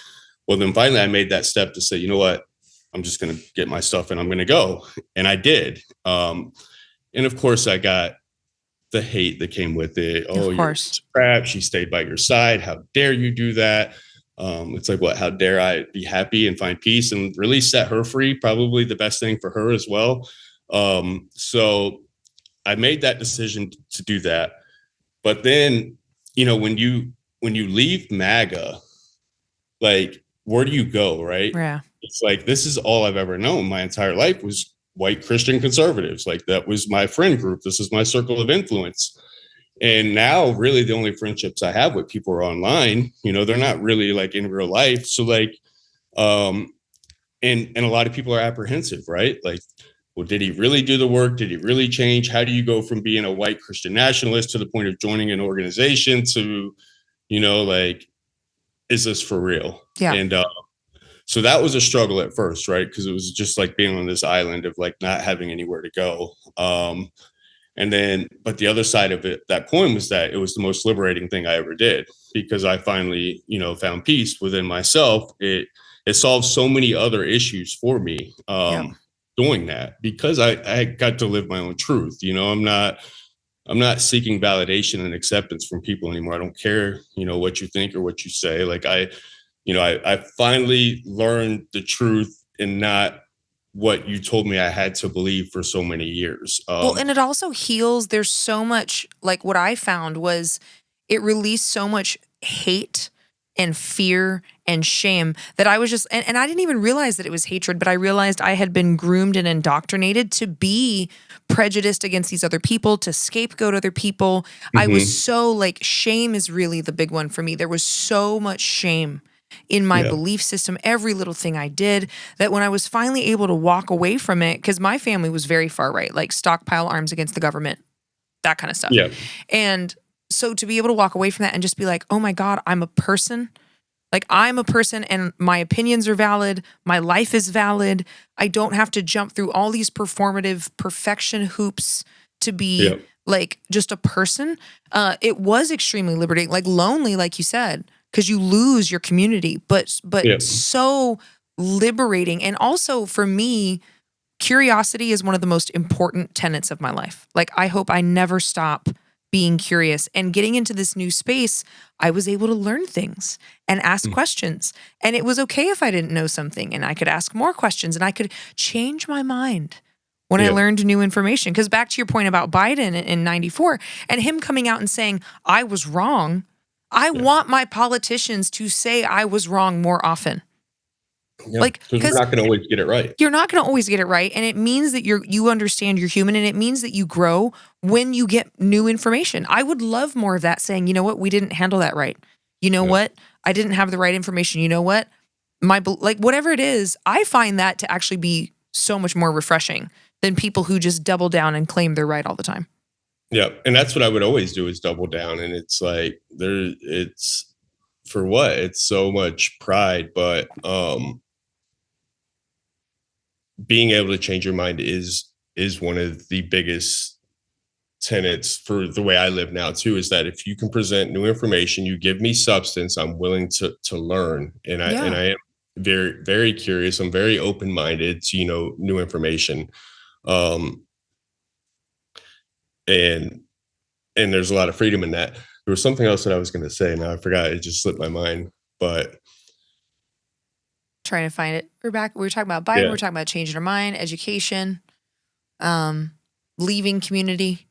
Well, then finally I made that step to say, you know what, I'm just going to get my stuff and I'm going to go. And I did. And of course I got the hate that came with it. Oh, you're crap. She stayed by your side. How dare you do that? It's like, what? How dare I be happy and find peace and really set her free? Probably the best thing for her as well. So I made that decision to do that. But then, when you leave MAGA, like, where do you go, right? Yeah. It's like, this is all I've ever known. My entire life was white Christian conservatives. Like, that was my friend group. This is my circle of influence. And now really the only friendships I have with people are online. They're not really like in real life. So like, and a lot of people are apprehensive, right? Like, well, did he really do the work? Did he really change? How do you go from being a white Christian nationalist to the point of joining an organization to, like, is this for real? Yeah. And so that was a struggle at first, right? Because it was just like being on this island of like not having anywhere to go. And then, but the other side of it, that coin, was that it was the most liberating thing I ever did, because I finally, found peace within myself. It solved so many other issues for me doing that, because I got to live my own truth. I'm not seeking validation and acceptance from people anymore. I don't care, what you think or what you say. Like, I finally learned the truth and not what you told me I had to believe for so many years. Well, and it also heals. There's so much, like, what I found was it released so much hate and fear and shame that I was just, and I didn't even realize that it was hatred, but I realized I had been groomed and indoctrinated to be prejudiced against these other people, to scapegoat other people. I was so like, shame is really the big one for me. There was so much shame in my belief system, every little thing I did, that when I was finally able to walk away from it, because my family was very far right, like stockpile arms against the government, that kind of stuff. Yeah. And so to be able to walk away from that and just be like, oh my God, I'm a person. Like, I'm a person and my opinions are valid. My life is valid. I don't have to jump through all these performative perfection hoops to be like just a person. It was extremely liberating, like lonely, like you said, because you lose your community, but so liberating. And also for me, curiosity is one of the most important tenets of my life. Like, I hope I never stop being curious. And getting into this new space, I was able to learn things and ask questions. And it was okay if I didn't know something, and I could ask more questions, and I could change my mind when I learned new information. Because back to your point about Biden in 94 and him coming out and saying, I was wrong. I want my politicians to say I was wrong more often. Yeah, Like, because we're because not going to always get it right. you're not going to always get it right, and it means that you understand you're human, and it means that you grow when you get new information. I would love more of that, saying, you know what, we didn't handle that right. You know Yeah. what, I didn't have the right information. You know what, like whatever it is, I find that to actually be so much more refreshing than people who just double down and claim they're right all the time. Yeah, and that's what I would always do is double down, and it's like it's for what? It's so much pride, but being able to change your mind is one of the biggest tenets for the way I live now too, is that if you can present new information, you give me substance, I'm willing to learn. And I am very, very curious. I'm very open-minded to, new information. Um and and there's a lot of freedom in that. There was something else that I was going to say. Now I forgot. It just slipped my mind. But Trying to find it. We were talking about Biden. yeah, We were talking about changing our mind, education, leaving community.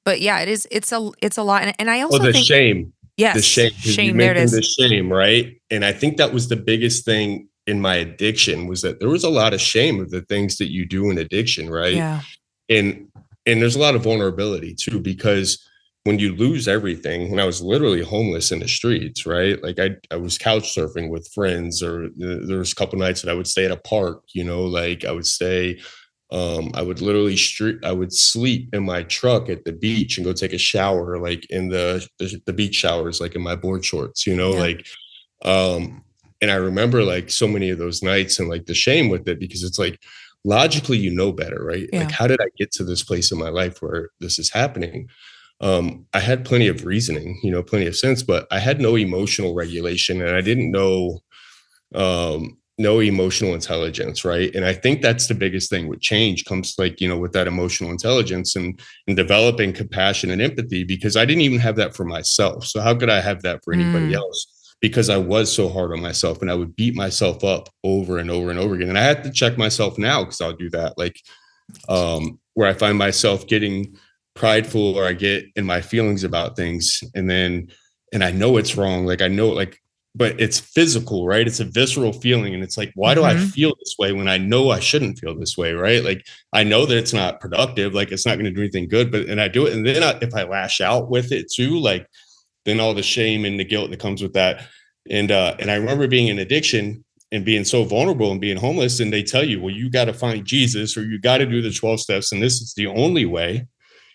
But yeah, it's a lot. And I also the think, shame, the yes, shame, because you shame. There it mentioned is. the shame, right? And I think that was the biggest thing in my addiction, was that there was a lot of shame of the things that you do in addiction, right? Yeah. And there's a lot of vulnerability too, because when you lose everything, when I was literally homeless in the streets, right? Like I was couch surfing with friends, or there was a couple nights that I would stay at a park, like I would stay, I would literally I would sleep in my truck at the beach and go take a shower, like in the beach showers, like in my board shorts, Yeah. like, and I remember like so many of those nights and like the shame with it, because it's like, logically, better, right? Yeah. Like, how did I get to this place in my life where this is happening? I had plenty of reasoning, plenty of sense, but I had no emotional regulation, and I didn't know, no emotional intelligence, right? And I think that's the biggest thing with change comes, like, with that emotional intelligence and developing compassion and empathy, because I didn't even have that for myself. So how could I have that for anybody else? Because I was so hard on myself, and I would beat myself up over and over and over again. And I have to check myself now, because I'll do that. Like, where I find myself getting prideful, or I get in my feelings about things, and I know it's wrong. Like, I know, like, but it's physical, right? It's a visceral feeling. And it's like, why do I feel this way when I know I shouldn't feel this way, right? Like, I know that it's not productive, like it's not going to do anything good, and I do it. And then if I lash out with it too, like, then all the shame and the guilt that comes with that. And I remember being in addiction and being so vulnerable and being homeless, and they tell you, well, you got to find Jesus, or you got to do the 12 steps, and this is the only way.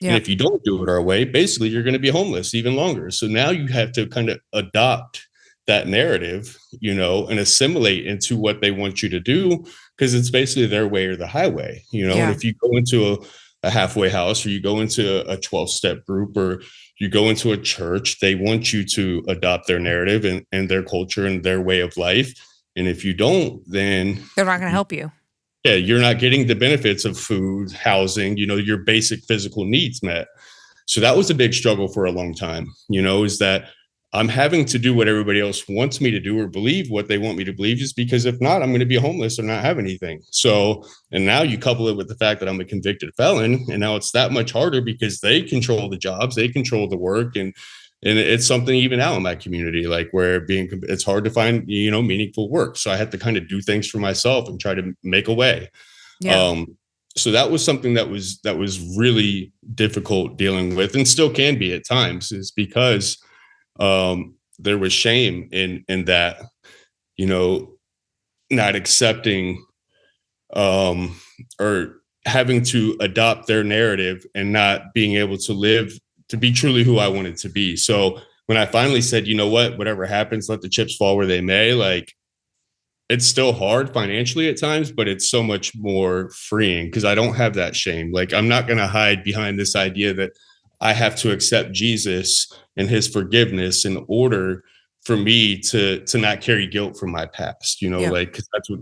Yeah. And if you don't do it our way, basically you're going to be homeless even longer. So now you have to kind of adopt that narrative, and assimilate into what they want you to do, because it's basically their way or the highway, And if you go into a halfway house, or you go into a 12-step group, or you go into a church, they want you to adopt their narrative and their culture and their way of life. And if you don't, then they're not going to help you. Yeah, you're not getting the benefits of food, housing, your basic physical needs met. So that was a big struggle for a long time, is that I'm having to do what everybody else wants me to do, or believe what they want me to believe, just because if not, I'm going to be homeless or not have anything. So, and now you couple it with the fact that I'm a convicted felon, and now it's that much harder because they control the jobs, they control the work, and it's something even out in my community, like where it's hard to find, meaningful work. So I had to kind of do things for myself and try to make a way. Yeah. So that was something that was really difficult dealing with, and still can be at times, is because there was shame in that, not accepting, or having to adopt their narrative and not being able to live to be truly who I wanted to be. So when I finally said, you know what, whatever happens, let the chips fall where they may, like, it's still hard financially at times, but it's so much more freeing because I don't have that shame. Like, I'm not going to hide behind this idea that I have to accept Jesus and his forgiveness in order for me to not carry guilt from my past, like, because that's what,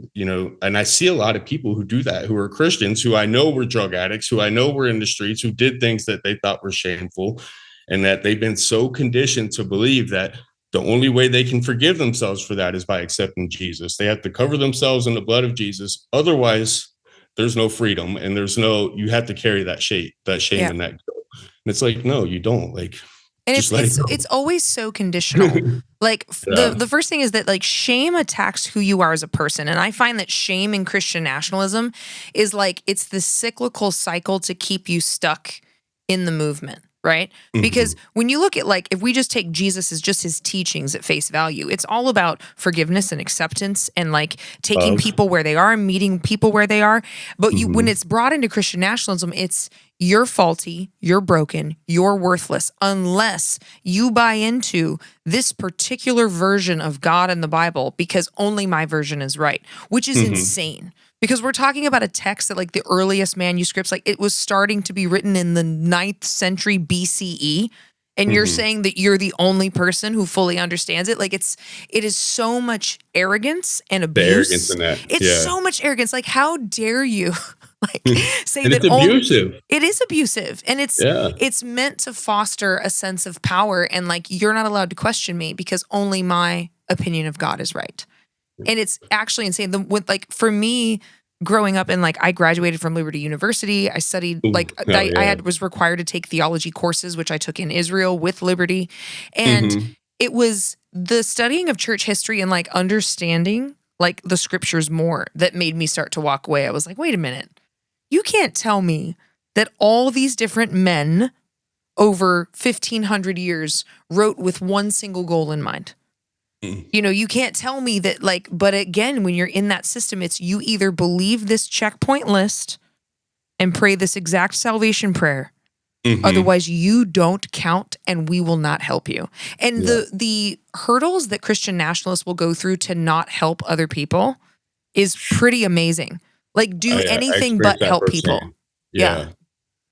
and I see a lot of people who do that, who are Christians, who I know were drug addicts, who I know were in the streets, who did things that they thought were shameful, and that they've been so conditioned to believe that the only way they can forgive themselves for that is by accepting Jesus. They have to cover themselves in the blood of Jesus. Otherwise, there's no freedom, and you have to carry that shame and that guilt. And it's like, no, you don't. Like, And Just let it go. it's always so conditional. Like Yeah. the first thing is that like shame attacks who you are as a person. And I find that shame in Christian nationalism is like it's the cyclical cycle to keep you stuck in the movement, right? Because when you look at like if we just take Jesus as just his teachings at face value, it's all about forgiveness and acceptance and like taking Love. people where they are, meeting people where they are. But you when it's brought into Christian nationalism, it's you're faulty, you're broken, you're worthless unless you buy into this particular version of God and the Bible because only my version is right, which is insane. Because we're talking about a text that like the earliest manuscripts, like it was starting to be written in the 9th century BCE. And you're saying that you're the only person who fully understands it. Like it is so much arrogance and abuse. The arrogance in that. It's so much arrogance. Like, how dare you like say And that it's abusive. it is abusive. And it's meant to foster a sense of power and like you're not allowed to question me because only my opinion of God is right. And it's actually insane. For me, growing up in like I graduated from Liberty University. I studied I was required to take theology courses, which I took in Israel with Liberty. And it was the studying of church history and like understanding like the scriptures more that made me start to walk away. I was like, wait a minute. You can't tell me that all these different men over 1,500 years wrote with one single goal in mind. You know, you can't tell me that like, but again, when you're in that system, it's you either believe this checkpoint list and pray this exact salvation prayer. Otherwise you don't count and we will not help you. And the hurdles that Christian nationalists will go through to not help other people is pretty amazing. Like do anything but help people. Yeah.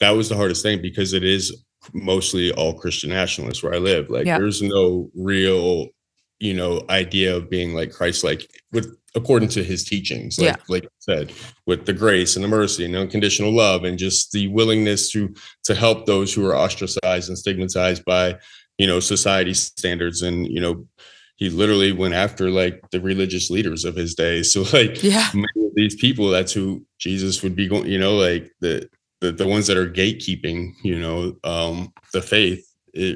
That was the hardest thing because it is mostly all Christian nationalists where I live. Like there's no real idea of being like Christ-like according to his teachings, like I said, with the grace and the mercy and unconditional love and just the willingness to help those who are ostracized and stigmatized by, society's standards. And, he literally went after like the religious leaders of his day. So like many of these people, that's who Jesus would be going, like the ones that are gatekeeping, the faith.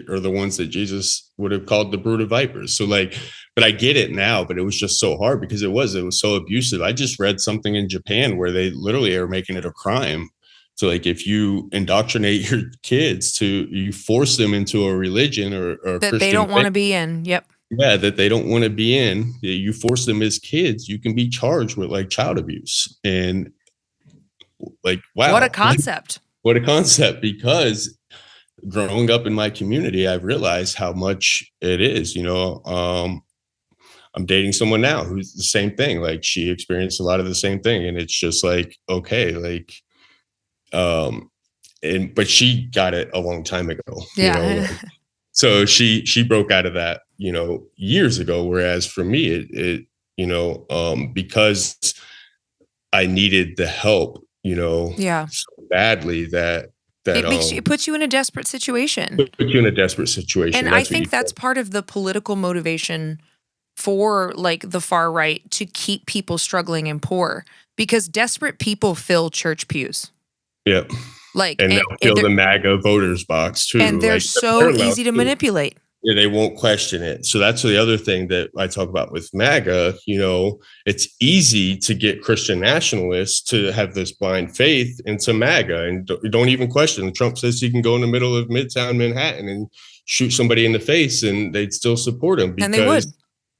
Are the ones that Jesus would have called the brood of vipers. So like, but I get it now, but it was just so hard because it was so abusive. I just read something in Japan where they literally are making it a crime. So like if you indoctrinate your kids you force them into a religion or that Christian they don't want to be in. Yep. Yeah. That they don't want to be in. You force them as kids, you can be charged with like child abuse and like, wow. What a concept. What a concept because growing up in my community, I've realized how much it is, I'm dating someone now who's the same thing. Like she experienced a lot of the same thing. And it's just like, okay, like, but she got it a long time ago. So she broke out of that, years ago. Whereas for me, it because I needed the help, so badly that it puts you in a desperate situation. Put you in a desperate situation. And I think that's part of the political motivation for like the far right to keep people struggling and poor because desperate people fill church pews. Yep. Like and they'll fill the MAGA voters box too. And they're so easy to manipulate. Yeah, they won't question it. So that's the other thing that I talk about with MAGA. It's easy to get Christian nationalists to have this blind faith into MAGA and don't even question. Trump says he can go in the middle of Midtown Manhattan and shoot somebody in the face and they'd still support him because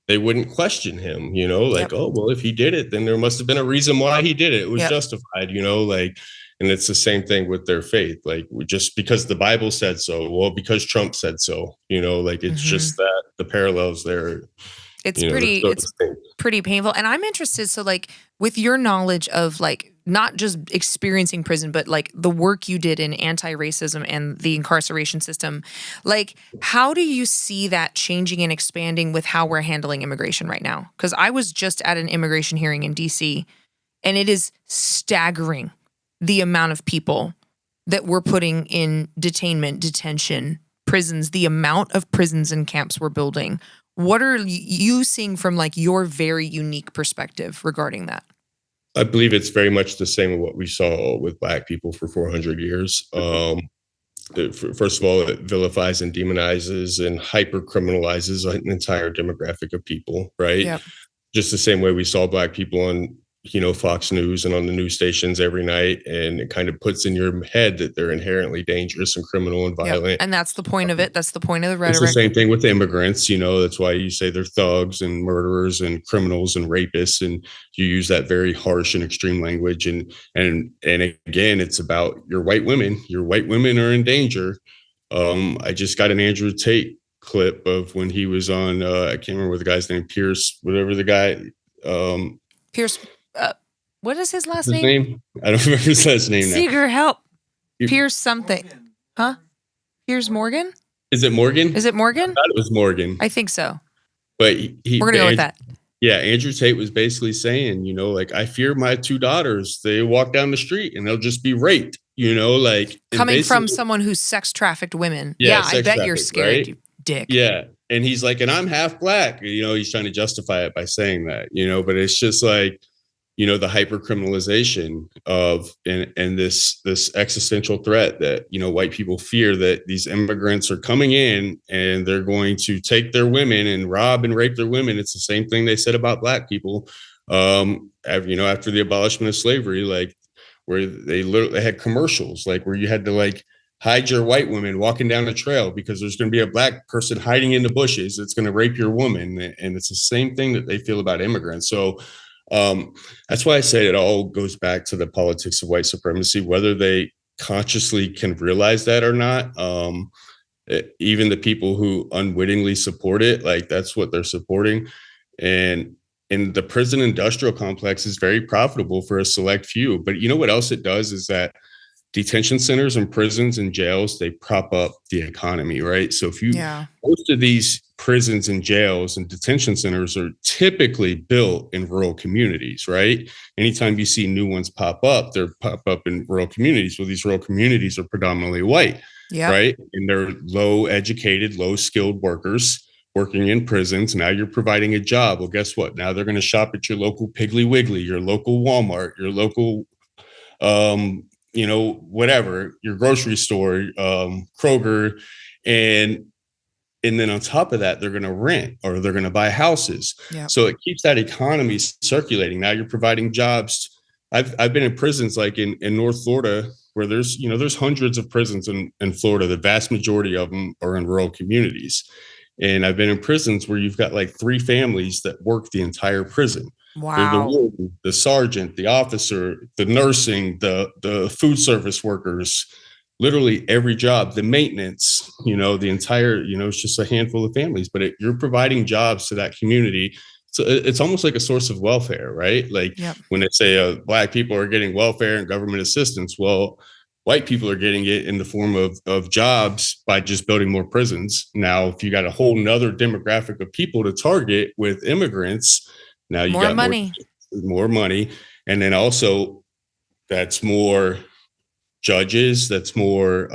they wouldn't question him, oh, well, if he did it, then there must have been a reason why he did it. It was justified, and it's the same thing with their faith. Like just because the Bible said so, well, because Trump said so, it's just that the parallels there. It's pretty painful. And I'm interested. So like with your knowledge of like, not just experiencing prison, but like the work you did in anti-racism and the incarceration system, like how do you see that changing and expanding with how we're handling immigration right now? Because I was just at an immigration hearing in DC and it is staggering the amount of people that we're putting in detention, prisons, the amount of prisons and camps we're building. What are you seeing from like your very unique perspective regarding that? I believe it's very much the same as what we saw with Black people for 400 years. first of all, it vilifies and demonizes and hyper criminalizes an entire demographic of people, right? Yep. Just the same way we saw Black people on, Fox News and on the news stations every night. And it kind of puts in your head that they're inherently dangerous and criminal and violent. Yep. And that's the point of it. That's the point of the rhetoric. It's the same thing with immigrants. That's why you say they're thugs and murderers and criminals and rapists. And you use that very harsh and extreme language. And again, it's about your white women. Your white women are in danger. I just got an Andrew Tate clip of when he was on, I can't remember what the guy's name, Pierce, whatever the guy. Pierce, what is his last name? I don't remember his last name now. Seeger, help. Pierce something. Morgan. Huh? Piers Morgan? Is it Morgan? I thought it was Morgan. I think so. But we're going to go with that. Yeah, Andrew Tate was basically saying, I fear my two daughters. They walk down the street and they'll just be raped, Coming from someone who's sex trafficked women. Yeah, I bet you're scared, right? You dick. Yeah. And he's like, and I'm half Black. He's trying to justify it by saying that, but it's just like, the hyper criminalization of and this existential threat that, white people fear that these immigrants are coming in and they're going to take their women and rob and rape their women. It's the same thing they said about Black people, after the abolishment of slavery, like where they literally had commercials, like where you had to like hide your white woman walking down the trail because there's going to be a Black person hiding in the bushes that's going to rape your woman. And it's the same thing that they feel about immigrants. So that's why I say it all goes back to the politics of white supremacy, whether they consciously can realize that or not. Even the people who unwittingly support it, like that's what they're supporting. And the prison industrial complex is very profitable for a select few. But you know what else it does is that detention centers and prisons and jails, they prop up the economy, right? So most of these prisons and jails and detention centers are typically built in rural communities, right? Anytime you see new ones pop up, they're pop up in rural communities. Well, these rural communities are predominantly white, right? And they're low educated, low skilled workers working in prisons. Now you're providing a job. Well, guess what? Now they're going to shop at your local Piggly Wiggly, your local Walmart, your local, whatever, your grocery store, Kroger, and then on top of that, they're going to rent or they're going to buy houses. Yep. So it keeps that economy circulating. Now you're providing jobs. I've been in prisons like in North Florida where there's hundreds of prisons in Florida. The vast majority of them are in rural communities. And I've been in prisons where you've got like 3 families that work the entire prison. Wow. They're the warden, the sergeant, the officer, the nursing, the food service workers, literally every job, the maintenance, the entire, it's just a handful of families, but you're providing jobs to that community. So it's almost like a source of welfare, right? Like when they say Black people are getting welfare and government assistance, well, white people are getting it in the form of jobs by just building more prisons. Now, if you got a whole nother demographic of people to target with immigrants, now you got more money. And then also that's more judges, that's more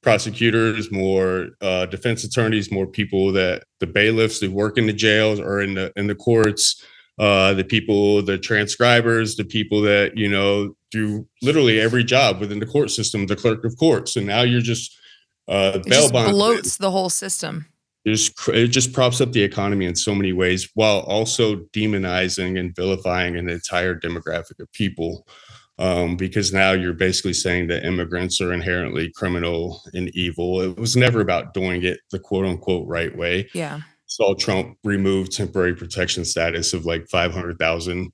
prosecutors, more defense attorneys, more people that the bailiffs that work in the jails or in the courts, the people, the transcribers, the people that, do literally every job within the court system, the clerk of courts. And now you're just it just bloats the whole system. It just props up the economy in so many ways while also demonizing and vilifying an entire demographic of people. Because now you're basically saying that immigrants are inherently criminal and evil. It was never about doing it the quote unquote right way. Yeah. Saw Trump remove temporary protection status of like 500,000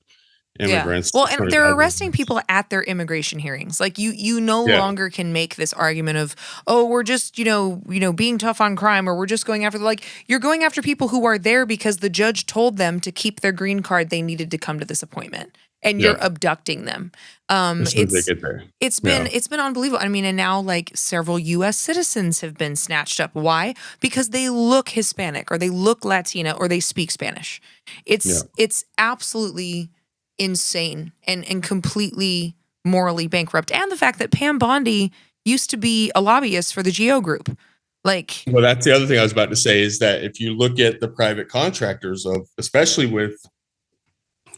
immigrants. Yeah. Well, and they're arresting people at their immigration hearings. Like you no longer can make this argument of, oh, we're just, being tough on crime, or we're just going after you're going after people who are there because the judge told them to keep their green card they needed to come to this appointment. And you're abducting them. It's been unbelievable. I mean, and now like several U.S. citizens have been snatched up. Why? Because they look Hispanic or they look Latina or they speak Spanish. It's absolutely insane and completely morally bankrupt. And the fact that Pam Bondi used to be a lobbyist for the GO group. Well, that's the other thing I was about to say is that if you look at the private contractors especially with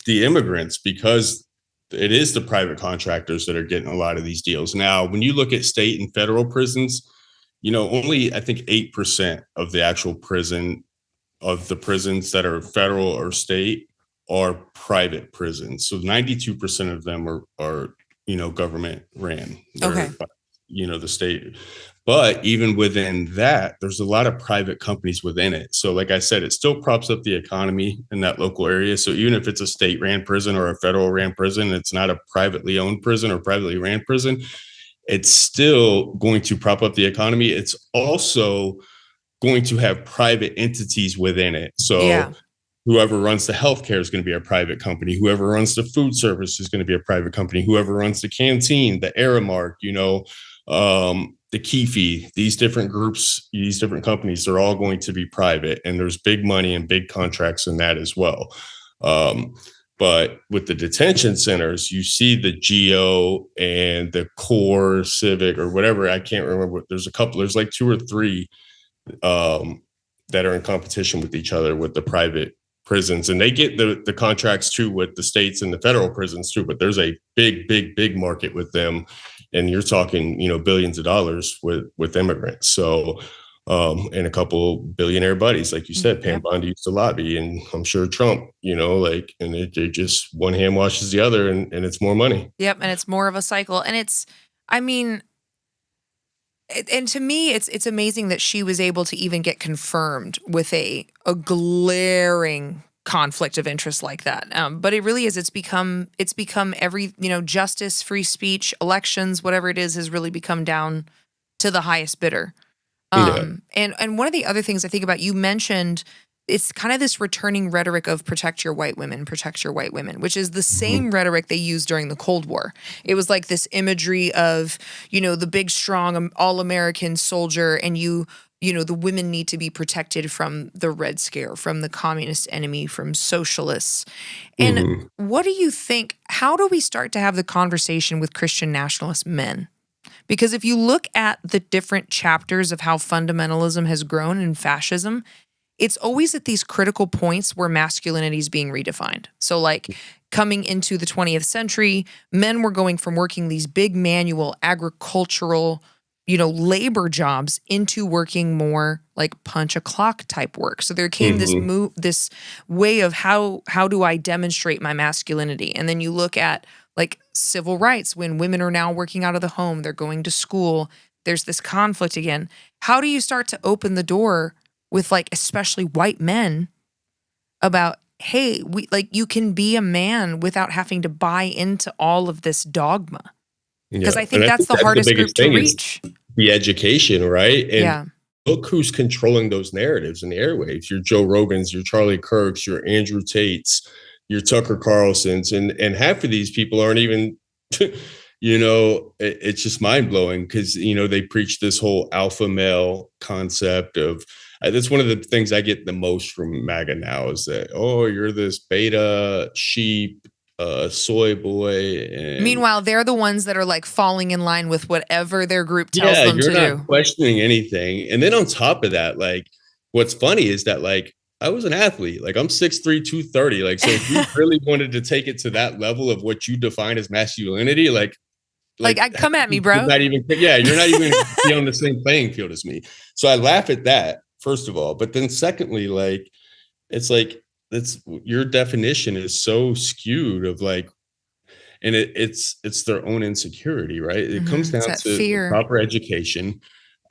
the immigrants, because it is the private contractors that are getting a lot of these deals. Now, when you look at state and federal prisons, only I think 8% of the actual prisons that are federal or state are private prisons. So 92% of them are government ran. Okay. The state. But even within that, there's a lot of private companies within it. So like I said, it still props up the economy in that local area. So even if it's a state ran prison or a federal ran prison, it's not a privately owned prison or privately ran prison, it's still going to prop up the economy. It's also going to have private entities within it. So whoever runs the healthcare is going to be a private company. Whoever runs the food service is going to be a private company. Whoever runs the canteen, the Aramark, the Keefe, these different groups, these different companies, they're all going to be private. And there's big money and big contracts in that as well. But with the detention centers, you see the GEO and the Core Civic or whatever. I can't remember. There's like 2 or 3 that are in competition with each other with the private prisons, and they get the contracts too with the states and the federal prisons too. But there's a big market with them, and you're talking billions of dollars with immigrants. So and a couple billionaire buddies, like you said, Pam Bondi used to lobby, and I'm sure Trump, and it just one hand washes the other, and it's more money. Yep, and it's more of a cycle, and and to me, it's amazing that she was able to even get confirmed with a glaring conflict of interest like that. But it really is. It's become every justice, free speech, elections, whatever it is, has really become down to the highest bidder. And one of the other things I think about, you mentioned, it's kind of this returning rhetoric of protect your white women, which is the same rhetoric they used during the Cold War. It was like this imagery of, the big, strong, all-American soldier, and the women need to be protected from the Red Scare, from the communist enemy, from socialists. And what do you think, how do we start to have the conversation with Christian nationalist men? Because if you look at the different chapters of how fundamentalism has grown in fascism, it's always at these critical points where masculinity is being redefined. So like coming into the 20th century, men were going from working these big manual agricultural, labor jobs into working more like punch a clock type work. So there came this way of how do I demonstrate my masculinity? And then you look at like civil rights, when women are now working out of the home, they're going to school, there's this conflict again. How do you start to open the door with like especially white men about, hey, you can be a man without having to buy into all of this dogma? Because I think that's the hardest group to reach. The education, right? And look who's controlling those narratives in the airwaves. Your Joe Rogans, your Charlie Kirks, your Andrew Tates, your Tucker Carlsons, and half of these people aren't even, it's just mind blowing because, they preach this whole alpha male concept of, that's one of the things I get the most from MAGA now is that, oh, you're this beta sheep, soy boy. And meanwhile, they're the ones that are like falling in line with whatever their group tells them to do. You're not questioning anything. And then on top of that, like, what's funny is that, like, I was an athlete. Like, I'm 6'3", 230. Like, so if you really wanted to take it to that level of what you define as masculinity, like come at me, bro. You're not even be on the same playing field as me. So I laugh at that, first of all. But then secondly, like, it's like, your definition is so skewed of like, and it's their own insecurity, right? It comes down to fear. Proper education.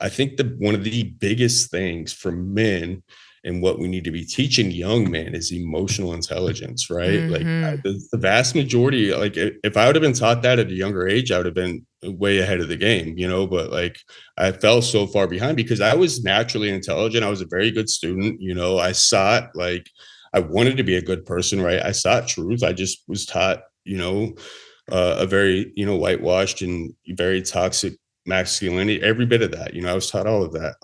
I think one of the biggest things for men and what we need to be teaching young men is emotional intelligence, right? Like the vast majority, like if I would have been taught that at a younger age, I would have been way ahead of the game, but like I fell so far behind because I was naturally intelligent. I was a very good student. I sought, like, I wanted to be a good person, right? I sought truth. I just was taught, a very, whitewashed and very toxic masculinity, every bit of that. I was taught all of that.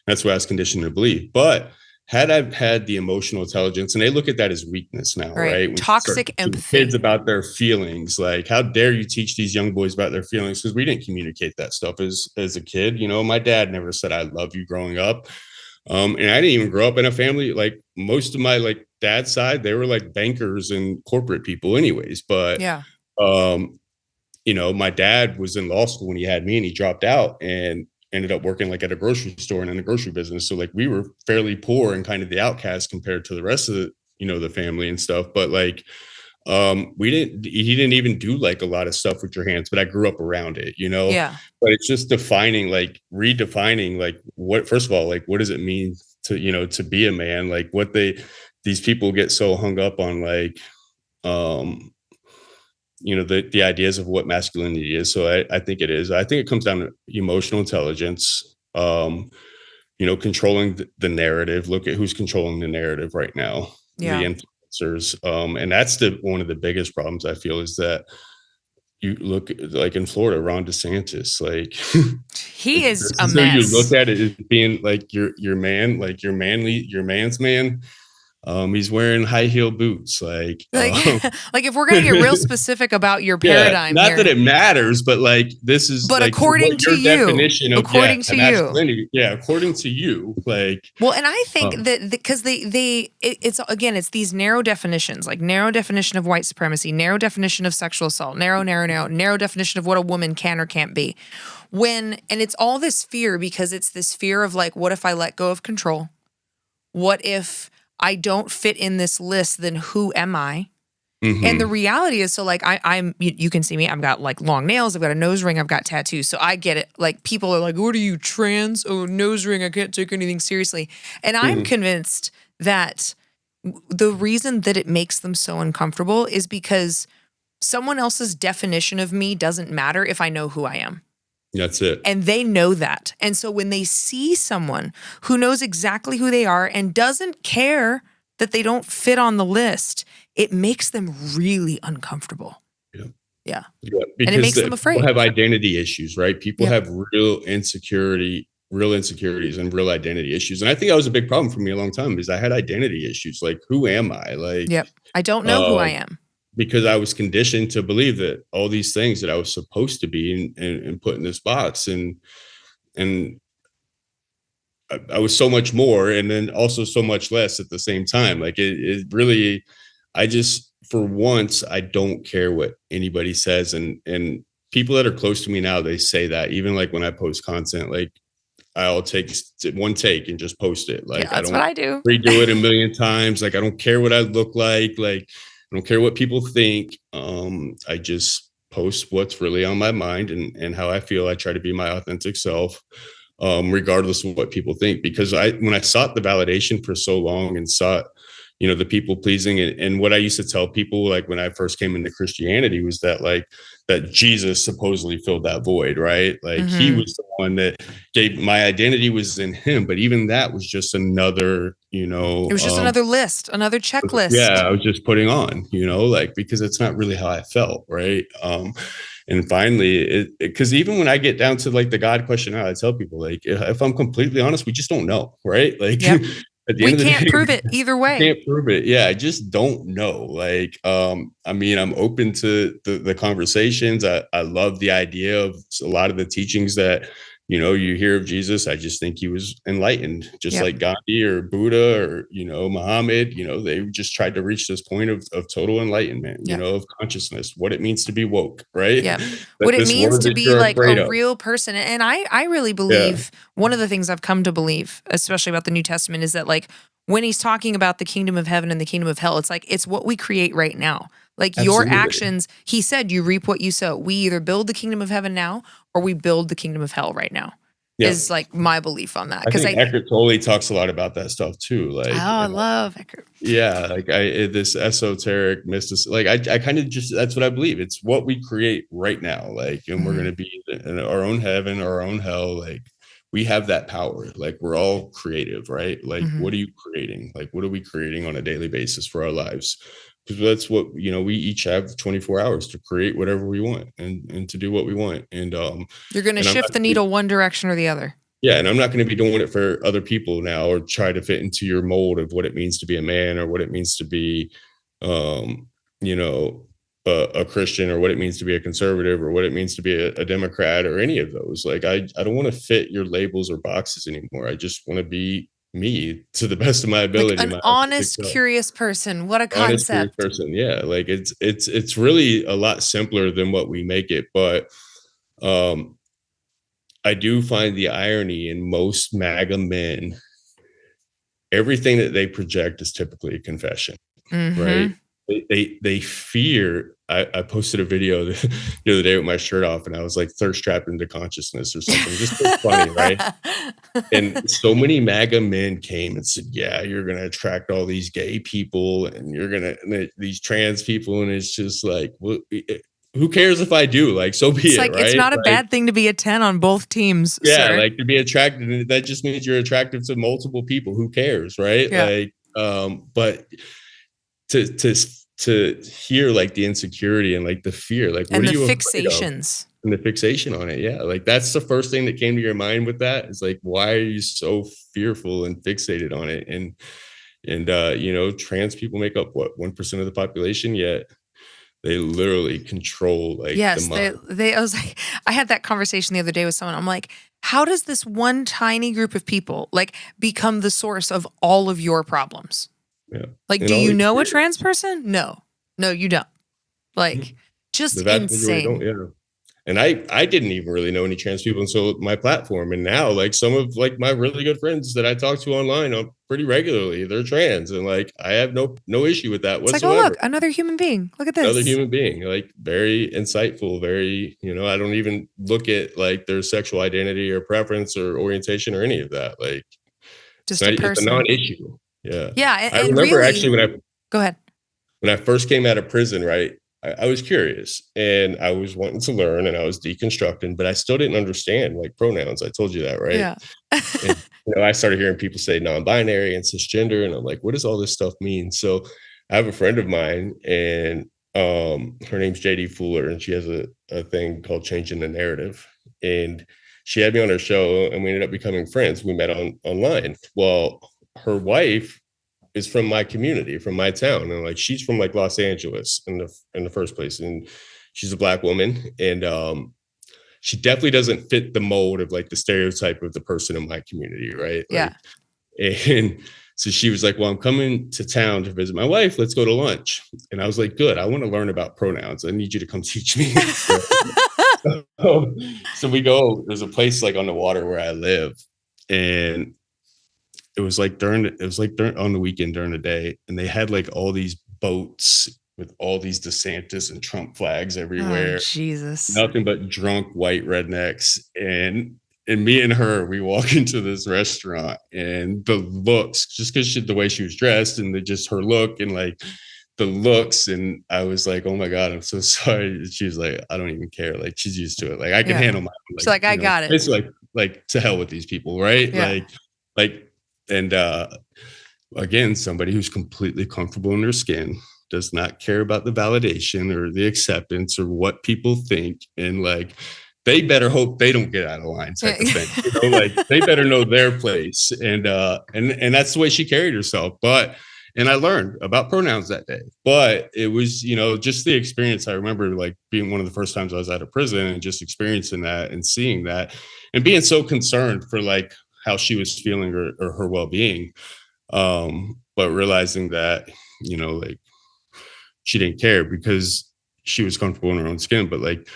That's what I was conditioned to believe. But had I had the emotional intelligence, and they look at that as weakness now, right? When toxic empathy. Kids about their feelings, like, how dare you teach these young boys about their feelings? Because we didn't communicate that stuff as a kid. My dad never said I love you growing up. And I didn't even grow up in a family, like most of my like dad's side, they were like bankers and corporate people anyways. But My dad was in law school when he had me, and he dropped out and ended up working like at a grocery store and in the grocery business. So like we were fairly poor and kind of the outcast compared to the rest of the family and stuff. But like he didn't even do like a lot of stuff with your hands, but I grew up around it, Yeah. but it's just redefining like what, first of all, like what does it mean to be a man? Like these people get so hung up on like, the ideas of what masculinity is. So I think it is. I think it comes down to emotional intelligence, controlling the narrative. Look at who's controlling the narrative right now, the Yeah. influencers. And that's one of the biggest problems I feel is that you look like in Florida, Ron DeSantis, like He is a so you look mess. at it as being like your man, like your man's man. He's wearing high heel boots, like Like if we're going to get real specific about your yeah, paradigm not that here, it matters, but like this is but like what according to your you, definition of according to you, masculinity. Yeah, according to you, like well, and I think that because it's again, it's these narrow definitions, like narrow definition of white supremacy, narrow definition of sexual assault, narrow definition of what a woman can or can't be. And it's all this fear because it's this fear of like, what if I let go of control? What if I don't fit in this list? Then who am I? mm-hmm. And the reality is, so like I'm, you can see me. I've got like long nails. I've got a nose ring. I've got tattoos. So I get it. Like people are like, "What are you, trans? Oh, nose ring. I can't take anything seriously." And I'm convinced that the reason that it makes them so uncomfortable is because someone else's definition of me doesn't matter if I know who I am. That's it. And they know that. And so when they see someone who knows exactly who they are and doesn't care that they don't fit on the list, it makes them really uncomfortable. Yeah. And it makes them afraid. People have identity issues, right? People have real insecurities and real identity issues. And I think that was a big problem for me a long time because I had identity issues. Like, who am I? Like, I don't know who I am. Because I was conditioned to believe that all these things that I was supposed to be and put in this box and I was so much more and then also so much less at the same time. Like it really, for once, I don't care what anybody says. And people that are close to me now, they say that even like when I post content, like I'll take one take and just post it. Like that's what I do. Redo it a million times. Like I don't care what I look like. Like I don't care what people think. I just post what's really on my mind and how I feel. I try to be my authentic self, regardless of what people think. Because when I sought the validation for so long and sought, the people pleasing and what I used to tell people, like when I first came into Christianity, was that like that Jesus supposedly filled that void, right? Like he was the one that gave my identity was in him. But even that was just another, it was just another list, another checklist. Yeah, I was just putting on, like because it's not really how I felt, right? And finally, because even when I get down to like the God question, I tell people like, if I'm completely honest, we just don't know, right? Like at the end of the day, we can't prove it either way. Can't prove it. Yeah, I just don't know. Like, I mean, I'm open to the conversations. I love the idea of a lot of the teachings that you hear of Jesus. I just think he was enlightened, just like Gandhi or Buddha or Muhammad. They just tried to reach this point of total enlightenment. Of consciousness, what it means to be woke, right? Yeah, what it means to be like a real person. And I really believe one of the things I've come to believe, especially about the New Testament, is that like when he's talking about the kingdom of heaven and the kingdom of hell, it's like it's what we create right now. Like your actions, he said, you reap what you sow. We either build the kingdom of heaven now or we build the kingdom of hell right now. Is like my belief on that. Because Eckhart Tolle talks a lot about that stuff too. Like, I love Eckhart. Yeah, like this esoteric mysticism. Like I kind of just that's what I believe. It's what we create right now. Like, and we're gonna be in our own heaven, our own hell. Like we have that power. Like we're all creative, right? Like what are you creating? Like what are we creating on a daily basis for our lives? Because that's what we each have 24 hours to create whatever we want and to do what we want. And you're going to shift the needle one direction or the other. Yeah, and I'm not going to be doing it for other people now or try to fit into your mold of what it means to be a man or what it means to be a Christian or what it means to be a conservative or what it means to be a Democrat or any of those. Like I don't want to fit your labels or boxes anymore. I just want to be me to the best of my Like ability, an my authentic honest, self. curious person. What a Honest, curious concept. person. Yeah, like it's really a lot simpler than what we make it. But um, I do find the irony in most MAGA men, everything that they project is typically a confession, right? Mm-hmm. They fear. I posted a video the other day with my shirt off, and I was like thirst trapped into consciousness or something. Just so funny, right? And so many MAGA men came and said, "Yeah, you're going to attract all these gay people, and you're going to these trans people," and it's just like, well, who cares if I do? Like, so be It's it, like, it's right? not a Like, bad thing to be a 10 on both teams, yeah, sir. like to be attracted, and that just means you're attractive to multiple people. Who cares, right? Yeah. Like, but to to hear like the insecurity and like the fear, like what And are the you afraid of? fixations. And the fixation on it, yeah, like that's the first thing that came to your mind with that is like, why are you so fearful and fixated on it? And you know, trans people make up what 1% of the population, yet they literally control like the Yes, mind. I was like, I had that conversation the other day with someone. I'm like, how does this one tiny group of people like become the source of all of your problems? Yeah, Like, and do all you these know a fears, trans person? No, you don't. Like, just the vast majority don't. insane. Yeah. And I didn't even really know any trans people until my platform. And now like some of like my really good friends that I talk to online pretty regularly, they're trans. And like I have no issue with that It's like, oh, whatsoever. look, another human being. Look at Another this. human being, like very insightful, very, you know, I don't even look at like their sexual identity or preference or orientation or any of that. Like Just a it's a person. non-issue. Yeah. Yeah. I And remember really, actually go ahead. when I first came out of prison, right? I was curious and I was wanting to learn and I was deconstructing, but I still didn't understand like pronouns. I told you that, right? Yeah. And you know, I started hearing people say non-binary and cisgender, and I'm like, what does all this stuff mean? So I have a friend of mine, and her name's JD Fuller, and she has a thing called Changing the Narrative. And she had me on her show, and we ended up becoming friends. We met online. Well, her wife is from my community, from my town, and like she's from like Los Angeles in the first place, and she's a Black woman, and she definitely doesn't fit the mold of like the stereotype of the person in my community, right? Yeah. Like, and so she was like, well, I'm coming to town to visit my wife. Let's go to lunch. And I was like, good. I want to learn about pronouns. I need you to come teach me. So we go, there's a place like on the water where I live. And it was like during on the weekend during the day. And they had like all these boats with all these DeSantis and Trump flags Oh, everywhere, Jesus. nothing but drunk white rednecks. And me and her, we walk into this restaurant, and the looks, just because the way she was dressed and just her look and like the looks, and I was like, oh my God, I'm so sorry. She's like, I don't even care. Like she's used to it. Like I can Yeah. handle my own, She's like, like, I you know, got it. it's like to hell with these people, right? Yeah. Like, and again, somebody who's completely comfortable in their skin, does not care about the validation or the acceptance or what people think. And like, they better hope they don't get out of line type of thing. You know, like they better know their place. And that's the way she carried herself. And I learned about pronouns that day. But it was, you know, just the experience. I remember like being one of the first times I was out of prison and just experiencing that and seeing that and being so concerned for like how she was feeling or her well-being. But realizing that, you know, like she didn't care because she was comfortable in her own skin. But like,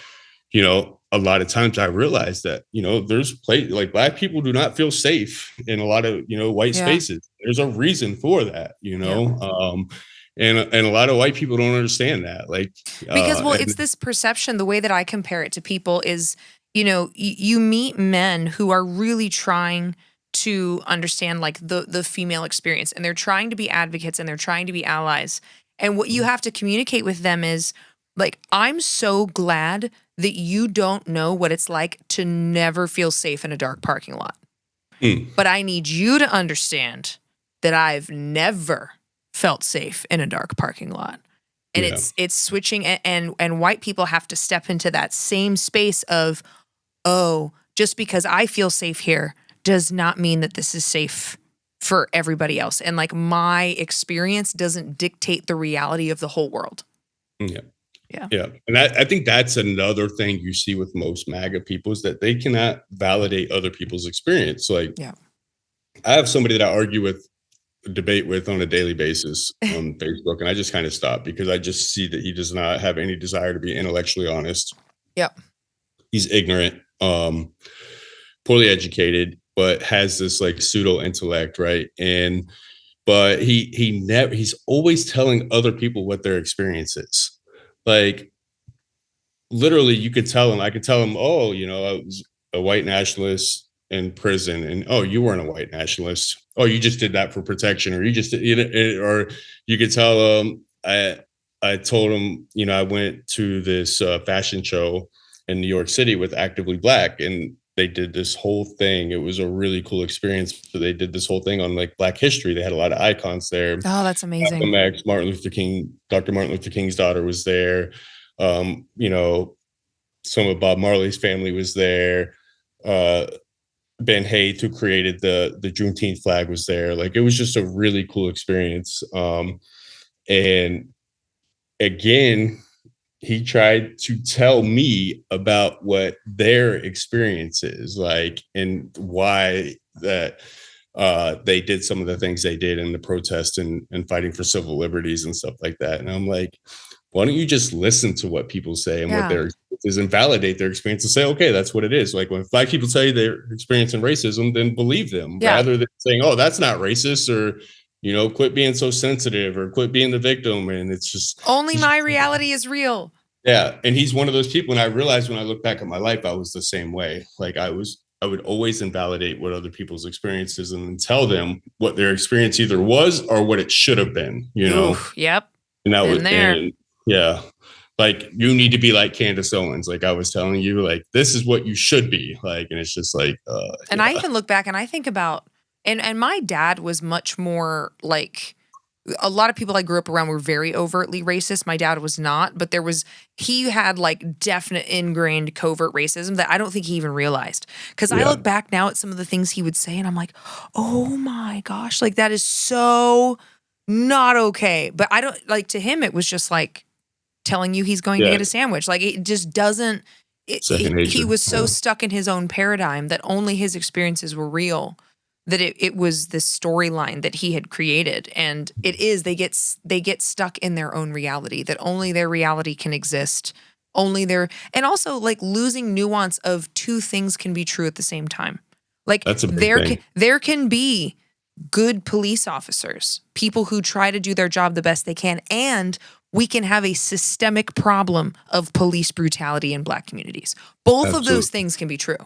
you know, a lot of times I realized that, you know, like Black people do not feel safe in a lot of, you know, white Yeah. spaces. There's a reason for that, you know. Yeah. And a lot of white people don't understand that. Like Because, well, it's this perception. The way that I compare it to people is, you know, you meet men who are really trying to understand like the female experience, and they're trying to be advocates and they're trying to be allies. And what you have to communicate with them is like, I'm so glad that you don't know what it's like to never feel safe in a dark parking lot. But I need you to understand that I've never felt safe in a dark parking lot. And it's switching, and white people have to step into that same space of, oh, just because I feel safe here does not mean that this is safe for everybody else. And like my experience doesn't dictate the reality of the whole world. Yeah. And I think that's another thing you see with most MAGA people is that they cannot validate other people's experience. Like I have somebody that I argue with, debate with on a daily basis on Facebook, and I just kind of stop because I just see that he does not have any desire to be intellectually honest. Yep. He's ignorant, poorly educated, but has this like pseudo intellect, right? And but he's always telling other people what their experience is. Like literally, you could tell him. I could tell him, oh, I was a white nationalist in prison, and oh, you weren't a white nationalist. Oh, you just did that for protection, or you just or you could tell him. I told him, I went to this fashion show in New York City with Actively Black, and they did this whole thing. It was a really cool experience. So they did this whole thing on like Black history. They had a lot of icons there. Oh, that's amazing. Malcolm X, Martin Luther King, Dr. Martin Luther King's daughter was there. Some of Bob Marley's family was there. Ben Hayes, who created the Juneteenth flag, was there. Like it was just a really cool experience. And again, he tried to tell me about what their experience is like and why that they did some of the things they did in the protest and fighting for civil liberties and stuff like that. And I'm like, why don't you just listen to what people say and what their experience is and validate their experience and say, okay, that's what it is. Like when Black people tell you they're experiencing racism, then believe them rather than saying, oh, that's not racist, or, quit being so sensitive or quit being the victim. And it's just only my reality is real. Yeah. And he's one of those people. And I realized when I look back at my life, I was the same way. Like I would always invalidate what other people's experiences and then tell them what their experience either was or what it should have been, Oof, yep. And that was there. Yeah. Like you need to be like Candace Owens. Like I was telling you, like, this is what you should be like. And it's just like, and I even look back and I think about, and my dad was much more like, a lot of people I grew up around were very overtly racist. My dad was not, but he had like definite ingrained covert racism that I don't think he even realized. Because I look back now at some of the things he would say and I'm like, oh my gosh, like that is so not okay. But I don't, like, to him, it was just like telling you he's going to get a sandwich. Like it just doesn't, he was so stuck in his own paradigm that only his experiences were real, that it was this storyline that he had created. And they get stuck in their own reality, that only their reality can exist. And also like losing nuance of two things can be true at the same time. Like there can be good police officers, people who try to do their job the best they can. And we can have a systemic problem of police brutality in Black communities. Both of those things can be true.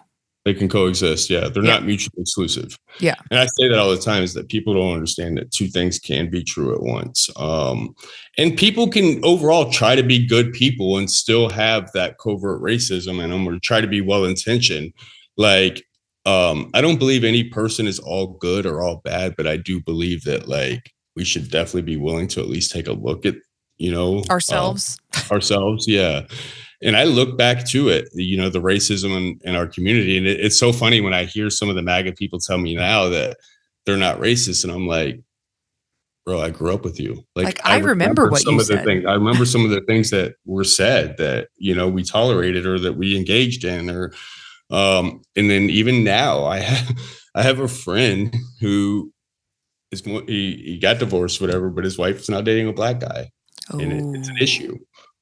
They can coexist. Yeah. They're not mutually exclusive. Yeah. And I say that all the time, is that people don't understand that two things can be true at once. And people can overall try to be good people and still have that covert racism in them, or try to be well-intentioned. Like, I don't believe any person is all good or all bad, but I do believe that like we should definitely be willing to at least take a look at, ourselves. Yeah. And I look back to it, the racism in our community. And it's so funny when I hear some of the MAGA people tell me now that they're not racist. And I'm like, bro, I grew up with you. Like I remember what you said. I remember some of the things that were said that, we tolerated or that we engaged in, or, and then even now I have a friend who he got divorced, whatever, but his wife's now dating a Black guy. Oh. And it's an issue.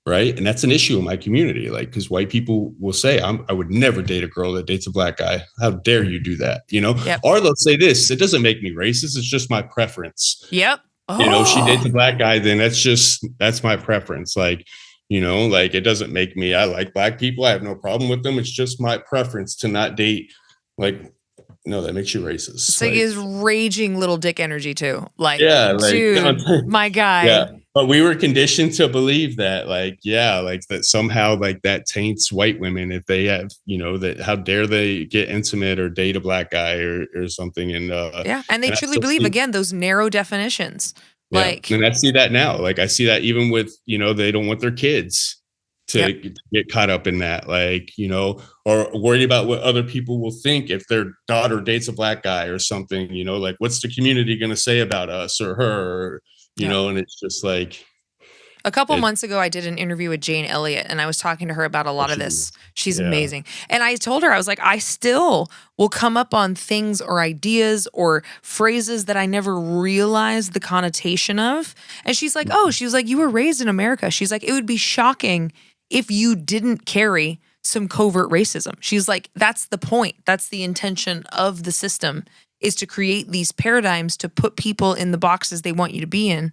Right. And that's an issue in my community. Like, because white people will say, I would never date a girl that dates a Black guy. How dare you do that? Yep. Or they'll say this, it doesn't make me racist. It's just my preference. Yep. Oh. She dates a Black guy, then that's my preference. Like, like it doesn't make me, I like Black people. I have no problem with them. It's just my preference to not date. Like, no, that makes you racist. It's like his raging little dick energy too. Like, dude, my guy. Yeah. But we were conditioned to believe that, like, that somehow like that taints white women if they have, that how dare they get intimate or date a Black guy or something. And and they truly believe, again, those narrow definitions. Like, and I see that now. Like I see that even with, they don't want their kids to get caught up in that, like, or worried about what other people will think if their daughter dates a Black guy or something, like what's the community going to say about us or her, or, and it's just like, A couple months ago, I did an interview with Jane Elliott, and I was talking to her about a lot of this. She's amazing. And I told her, I was like, I still will come up on things or ideas or phrases that I never realized the connotation of. And she's like, oh, she was like, you were raised in America. She's like, it would be shocking if you didn't carry some covert racism. She's like, that's the point. That's the intention of the system, is to create these paradigms to put people in the boxes they want you to be in.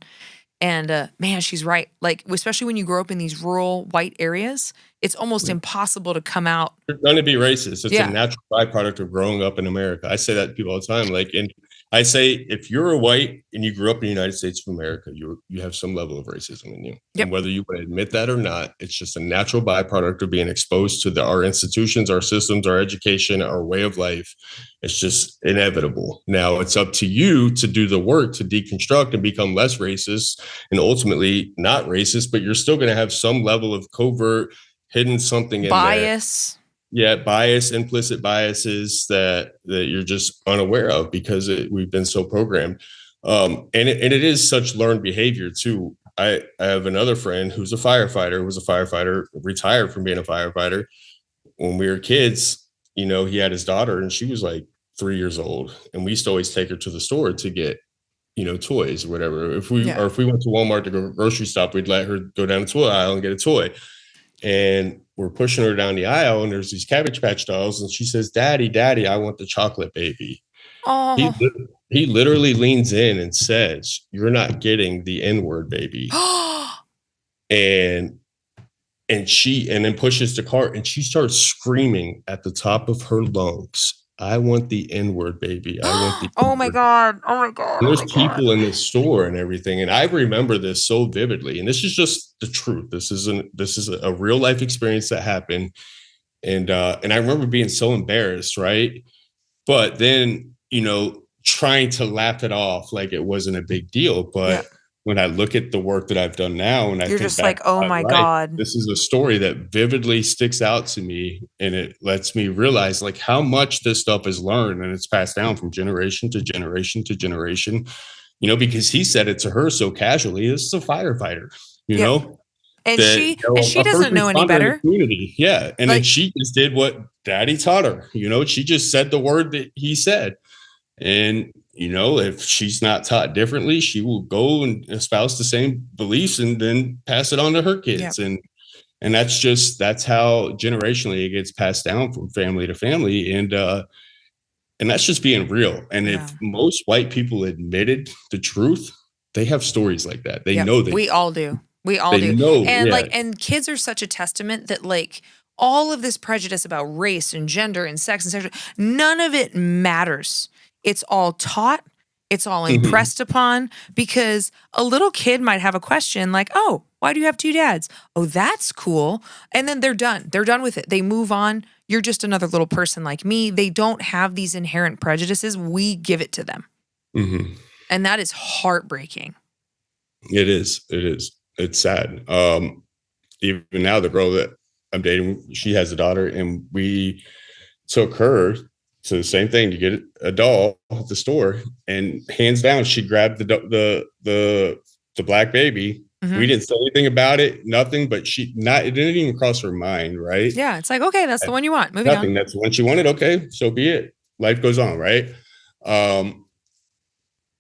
And man, she's right. Like, especially when you grow up in these rural white areas, it's almost impossible to come out. You're going to be racist. It's a natural byproduct of growing up in America. I say that to people all the time. Like, and I say, if you're a white and you grew up in the United States of America, you have some level of racism in you. And whether you would admit that or not, it's just a natural byproduct of being exposed to our institutions, our systems, our education, our way of life. It's just inevitable. Now it's up to you to do the work to deconstruct and become less racist and ultimately not racist, but you're still going to have some level of covert, hidden something in bias. Yeah, bias, implicit biases that you're just unaware of because we've been so programmed. And it is such learned behavior too. I have another friend who's a firefighter, retired from being a firefighter. When we were kids, you know, he had his daughter and she was like 3 years old. And we used to always take her to the store to get, you know, toys or whatever. If we went to Walmart to go grocery shop, we'd let her go down the toy aisle and get a toy. And we're pushing her down the aisle and there's these Cabbage Patch dolls. And she says, Daddy, I want the chocolate baby. Oh. He literally leans in and says, you're not getting the N-word, baby. and then pushes the cart and she starts screaming at the top of her lungs, I want the N-word, baby. I want the Oh my God. And there's people in the store and everything. And I remember this so vividly. And this is just the truth. This is a real life experience that happened. And I remember being so embarrassed, right? But then, you know, trying to laugh it off like it wasn't a big deal. But when I look at the work that I've done now, and you're just like, oh my God, this is a story that vividly sticks out to me. And it lets me realize like how much this stuff is learned and it's passed down from generation to generation to generation, you know, because he said it to her so casually. This is a firefighter, you know, and she doesn't know any better. Community. Yeah. And then she just did what Daddy taught her, you know, she just said the word that he said. And, you know, if she's not taught differently, she will go and espouse the same beliefs and then pass it on to her kids. And that's how generationally it gets passed down from family to family. And that's just being real. And if most white people admitted the truth, they have stories like that. They know that we all do. We all do. Know, and and kids are such a testament that like all of this prejudice about race and gender and sex and sexual, none of it matters. It's all taught. It's all impressed upon, because a little kid might have a question like, oh, why do you have two dads? Oh, that's cool. And then they're done. They're done with it. They move on. You're just another little person like me. They don't have these inherent prejudices. We give it to them. And that is heartbreaking. It is. It's sad. Even now, the girl that I'm dating, she has a daughter, and we took her to the same thing to get a doll at the store, and hands down, she grabbed the black baby. We didn't say anything about it, nothing, but it didn't even cross her mind, right? Yeah, it's like, okay, that's the one you want. Moving on. That's the one she wanted. Okay, so be it. Life goes on, right? But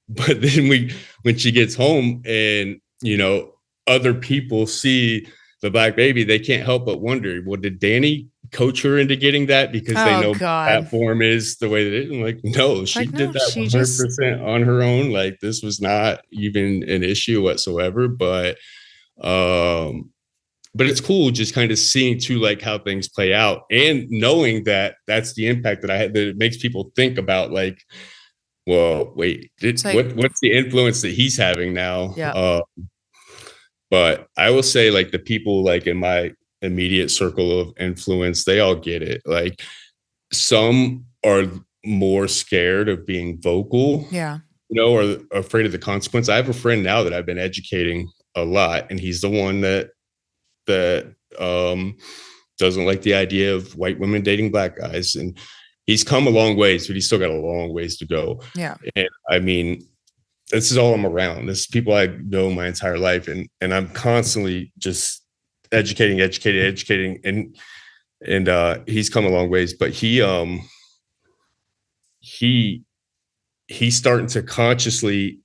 then when she gets home and, you know, other people see the black baby, they can't help but wonder, well, did Danny coach her into getting that because they know that form is the way that it is? I'm like, no, she did that 100% on her own. Like, this was not even an issue whatsoever. But it's cool just kind of seeing too, like, how things play out and knowing that that's the impact that I had, that it makes people think about, like, well, wait, what's the influence that he's having now? Yeah. But I will say, like, the people like in my immediate circle of influence, they all get it. Like, some are more scared of being vocal, you know, or afraid of the consequence. I have a friend now that I've been educating a lot, and he's the one that doesn't like the idea of white women dating black guys. And he's come a long ways, but he's still got a long ways to go. Yeah. And I mean, this is all I'm around. This is people I know my entire life, and I'm constantly just educating, and he's come a long ways. But he he's starting to consciously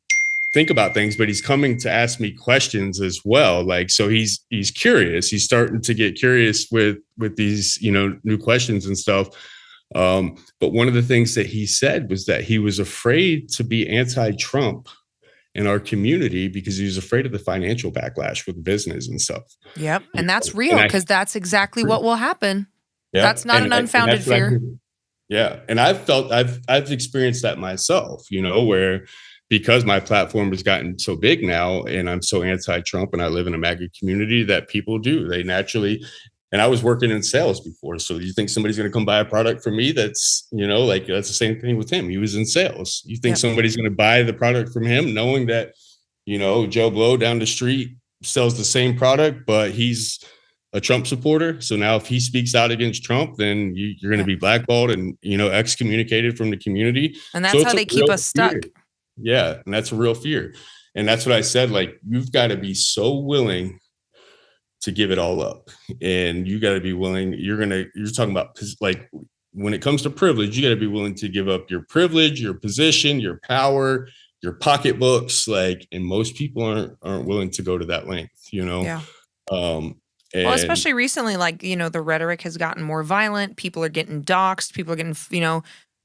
think about things, but he's coming to ask me questions as well. Like, so he's curious. He's starting to get curious with these, new questions and stuff. But one of the things that he said was that he was afraid to be anti-Trump in our community because he was afraid of the financial backlash with business and stuff. Yep. And that's real, because that's exactly what will happen. Yeah. That's not an unfounded fear. Yeah. And I've experienced that myself, where because my platform has gotten so big now and I'm so anti-Trump and I live in a MAGA community, that people do. They naturally, and I was working in sales before. So you think somebody's going to come buy a product from me? That's, that's the same thing with him. He was in sales. You think somebody's going to buy the product from him knowing that, Joe Blow down the street sells the same product, but he's a Trump supporter. So now if he speaks out against Trump, then you're going to be blackballed and, excommunicated from the community. And that's how they keep us stuck. Yeah. And that's a real fear. And that's what I said. Like, you've got to be so willing to give it all up. And you got to be willing. You're talking about, like, when it comes to privilege, you got to be willing to give up your privilege, your position, your power, your pocketbooks. Like, and most people aren't willing to go to that length, Yeah. Well, especially recently, like, the rhetoric has gotten more violent. People are getting doxxed. People are getting,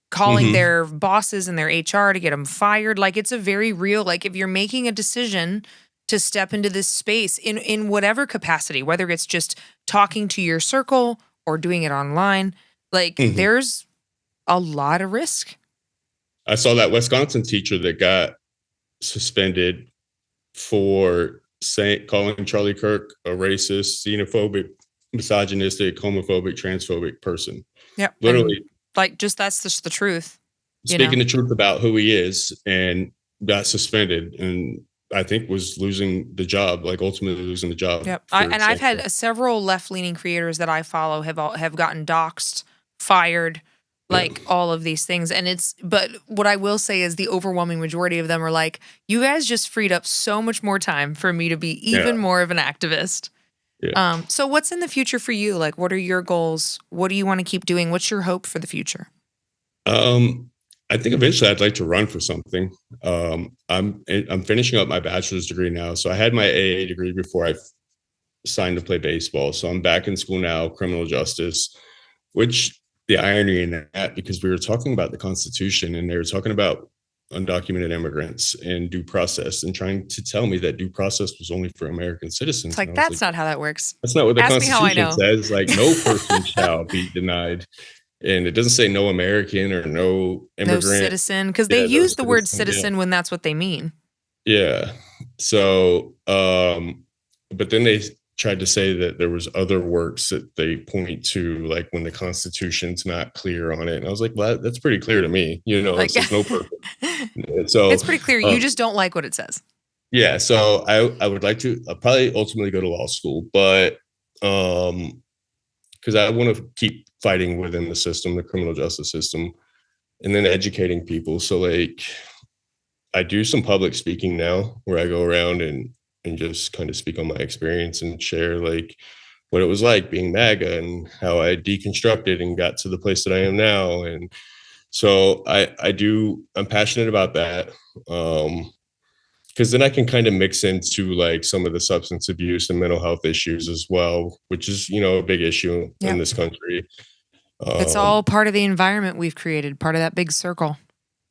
calling their bosses and their HR to get them fired. Like, it's a very real, like, if you're making a decision to step into this space in whatever capacity, whether it's just talking to your circle or doing it online, like, there's a lot of risk. I saw that Wisconsin teacher that got suspended for calling Charlie Kirk a racist, xenophobic, misogynistic, homophobic, transphobic person. Yeah. Literally. And, like, that's just the truth. Speaking the truth about who he is, and got suspended, and I think was losing the job, like ultimately losing the job. Yep. I've had several left-leaning creators that I follow have gotten doxxed, fired, like all of these things. But what I will say is the overwhelming majority of them are like, you guys just freed up so much more time for me to be even more of an activist. Yeah. So what's in the future for you? Like, what are your goals? What do you want to keep doing? What's your hope for the future? I think eventually I'd like to run for something. I'm finishing up my bachelor's degree now. So I had my AA degree before I signed to play baseball. So I'm back in school now, criminal justice, which the irony in that, because we were talking about the Constitution and they were talking about undocumented immigrants and due process, and trying to tell me that due process was only for American citizens. It's like, that's not how that works. That's not what the Constitution says. Like, no person shall be denied. And it doesn't say no American or no immigrant. No citizen, because they use the word citizen when that's what they mean. Yeah. So, but then they tried to say that there was other works that they point to, like when the Constitution's not clear on it. And I was like, well, that's pretty clear to me. Like, it's no purpose. So it's pretty clear. You just don't like what it says. Yeah. So I would like to probably ultimately go to law school, but because I want to keep fighting within the system, the criminal justice system, and then educating people. So, like, I do some public speaking now where I go around and just kind of speak on my experience and share, like, what it was like being MAGA and how I deconstructed and got to the place that I am now. And so I'm passionate about that. Because then I can kind of mix into, like, some of the substance abuse and mental health issues as well, which is, a big issue in this country. It's all part of the environment we've created, part of that big circle.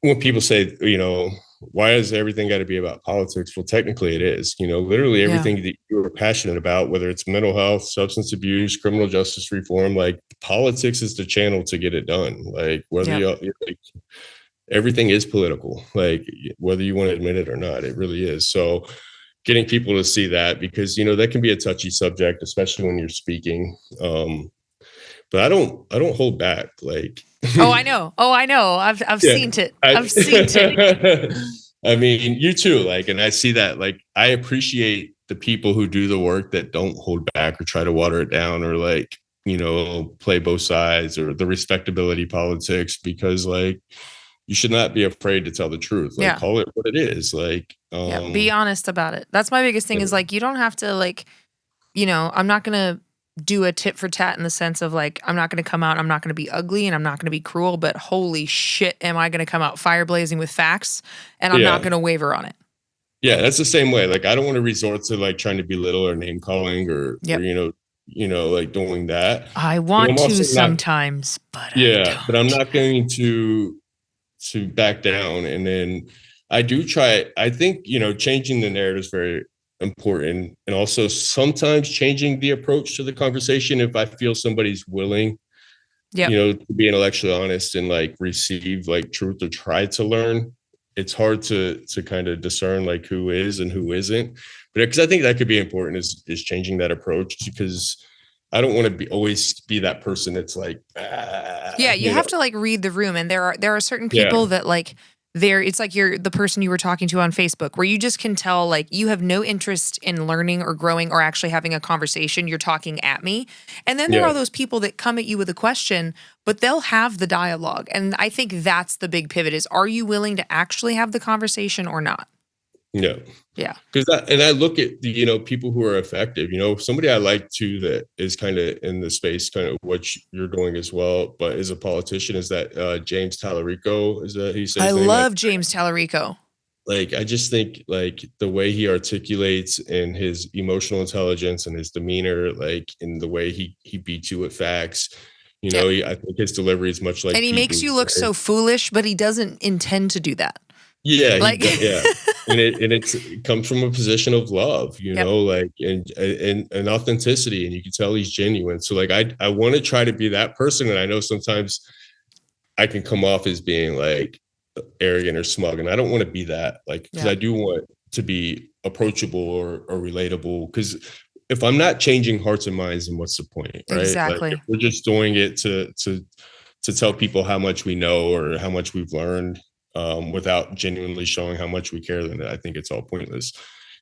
When people say, why has everything got to be about politics? Well, technically it is, literally everything that you are passionate about, whether it's mental health, substance abuse, criminal justice reform, like, politics is the channel to get it done. Like, whether everything is political, like, whether you want to admit it or not, it really is. So getting people to see that, because, that can be a touchy subject, especially when you're speaking. But I don't hold back. Like, I know. I've seen it. I've seen it. I mean, you too. Like, and I see that. Like, I appreciate the people who do the work that don't hold back or try to water it down or, like, play both sides, or the respectability politics, because, like, you should not be afraid to tell the truth. Like, Yeah. call it what it is. Like, Yeah. Be honest about it. That's my biggest thing is like, you don't have to like, I'm not going to do a tit for tat in the sense of like, I'm not going to come out, I'm not going to be ugly and I'm not going to be cruel, but holy shit, am I going to come out fire blazing with facts and I'm not going to waver on it. Yeah, that's the same way. Like, I don't want to resort to like trying to belittle or name calling or like doing that. I want to sometimes, but but I'm not going to back down. And then I do try. I think changing the narrative is very important, and also sometimes changing the approach to the conversation if I feel somebody's willing, to be intellectually honest and like receive like truth or try to learn. It's hard to kind of discern like who is and who isn't, but because I think that could be important is changing that approach, because I don't want to always be that person that's like, you have to like read the room, and there are certain people that like it's like you're the person you were talking to on Facebook where you just can tell like you have no interest in learning or growing or actually having a conversation. You're talking at me. And then there are those people that come at you with a question, but they'll have the dialogue. And I think that's the big pivot is, are you willing to actually have the conversation or not? Yeah. Yeah. Because I look at the, people who are effective, somebody I like too, that is kind of in the space, kind of what you're doing as well, but is a politician, is that James Tallarico. Is that he says? I love James Tallarico. Like, I just think like the way he articulates and his emotional intelligence and his demeanor, like in the way he beats you with facts, I think his delivery is much like, and he makes you look so foolish, but he doesn't intend to do that. Yeah, and it comes from a position of love, like and authenticity, and you can tell he's genuine. So like I want to try to be that person, and I know sometimes I can come off as being like arrogant or smug, and I don't want to be that. Like, because I do want to be approachable or relatable. Because if I'm not changing hearts and minds, then what's the point, right? Exactly. Like, if we're just doing it to tell people how much we know or how much we've learned, without genuinely showing how much we care, then I think it's all pointless.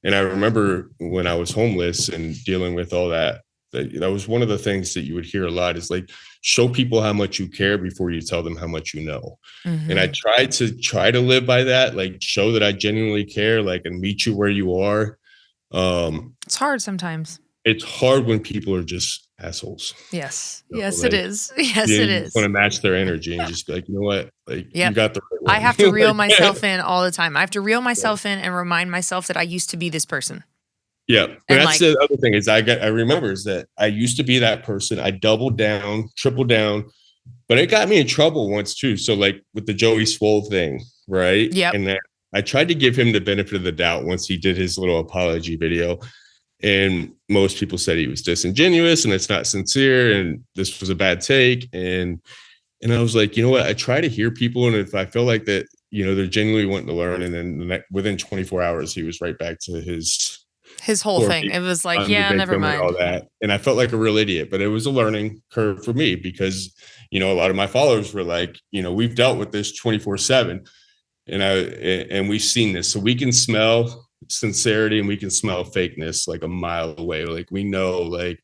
And I remember when I was homeless and dealing with all that was one of the things that you would hear a lot is like, show people how much you care before you tell them how much you know. Mm-hmm. And I try to live by that, like show that I genuinely care, like, and meet you where you are. It's hard sometimes. It's hard when people are just assholes. Yes. Yes, like, it is. Yes, it is. Want to match their energy and just be like, you know what? Like, you got the right one. I have to reel myself in all the time. I have to reel myself in and remind myself that I used to be this person. Yeah. And that's the other thing is I remember is that I used to be that person. I doubled down, tripled down, but it got me in trouble once too. So like with the Joey Swole thing, right? Yeah. And then I tried to give him the benefit of the doubt once he did his little apology video. And most people said he was disingenuous and it's not sincere and this was a bad take. And I was like, you know what? I try to hear people. And if I feel like that, they're genuinely wanting to learn. And then within 24 hours, he was right back to his whole thing. It was like, yeah, never mind. All that. And I felt like a real idiot, but it was a learning curve for me because, a lot of my followers were like, we've dealt with this 24/7 and we've seen this. So we can smell sincerity and we can smell fakeness like a mile away. Like we know, like,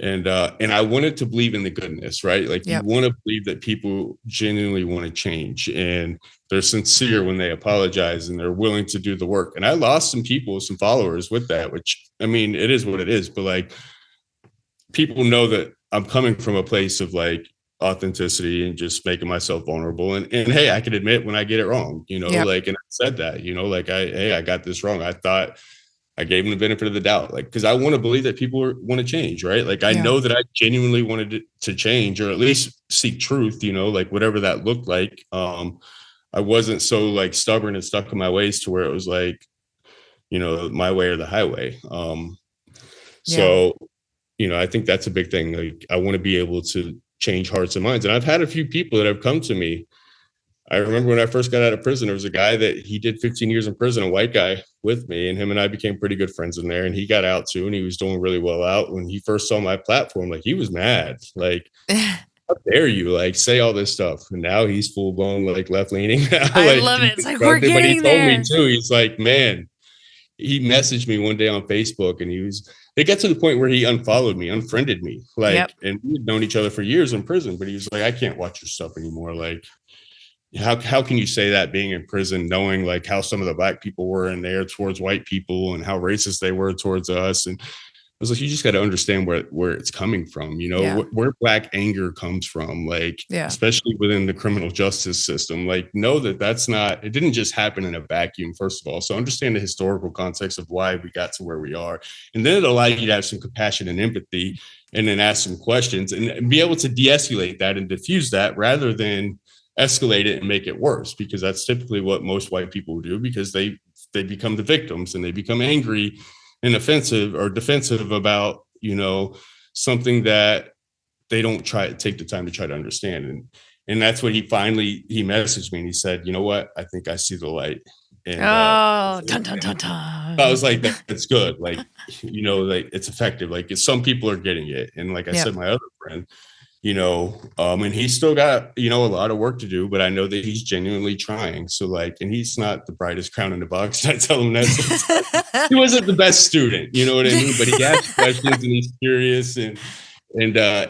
and I wanted to believe in the goodness, right? Like you want to believe that people genuinely want to change and they're sincere when they apologize and they're willing to do the work. And I lost some people, some followers with that, which I mean, it is what it is, but like people know that I'm coming from a place of like authenticity and just making myself vulnerable. And hey, I can admit when I get it wrong, like, and I said that, like, I got this wrong. I thought I gave them the benefit of the doubt, like, because I want to believe that people want to change, right? Like, I know that I genuinely wanted to change or at least seek truth, like whatever that looked like. I wasn't so like stubborn and stuck in my ways to where it was like, my way or the highway. So, I think that's a big thing. Like, I want to be able to change hearts and minds. And I've had a few people that have come to me. I remember when I first got out of prison, there was a guy that he did 15 years in prison, a white guy with me, and him and I became pretty good friends in there. And he got out too, and he was doing really well out. When he first saw my platform, like he was mad, like, how dare you like say all this stuff? And now he's full blown like left leaning. I love it. It's like we're getting there. But he told me too. He's like, man, he messaged me one day on Facebook, and it got to the point where he unfollowed me, unfriended me, like, and we'd known each other for years in prison. But he was like, I can't watch your stuff anymore. Like, how can you say that being in prison, knowing like how some of the black people were in there towards white people and how racist they were towards us? And I was like, you just got to understand where it's coming from, where black anger comes from, like, especially within the criminal justice system. Like, know that that's not, it didn't just happen in a vacuum, first of all. So understand the historical context of why we got to where we are. And then it'll allow you to have some compassion and empathy and then ask some questions and be able to de-escalate that and diffuse that rather than escalate it and make it worse, because that's typically what most white people do, because they become the victims and they become angry and offensive or defensive about, something that they don't take the time to try to understand. And that's what he messaged me and he said, you know what? I think I see the light. And dun, dun, dun, dun. I was like, that's good. Like, like it's effective. Like some people are getting it. And like I said, my other friend, and he's still got, a lot of work to do, but I know that he's genuinely trying. So like, and he's not the brightest crown in the box. I tell him that he wasn't the best student, you know what I mean? But he asks questions and he's curious and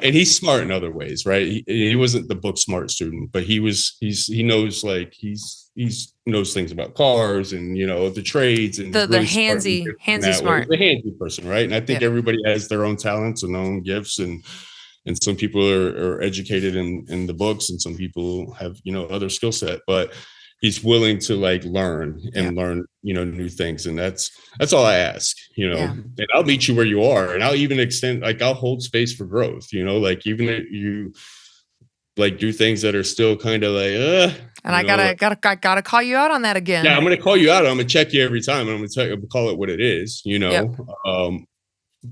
he's smart in other ways, right? He wasn't the book smart student, but he knows like he knows things about cars and, the trades and the really handsy smart, the handsy person. Right. And I think everybody has their own talents and their own gifts and some people are educated in the books and some people have, other skill set, but he's willing to like learn new things. And that's all I ask, and I'll meet you where you are. And I'll even extend, like I'll hold space for growth, like even if you like do things that are still kind of like, and I gotta call you out on that again. Yeah. I'm going to call you out. I'm going to check you every time. And I'm going to call it what it is,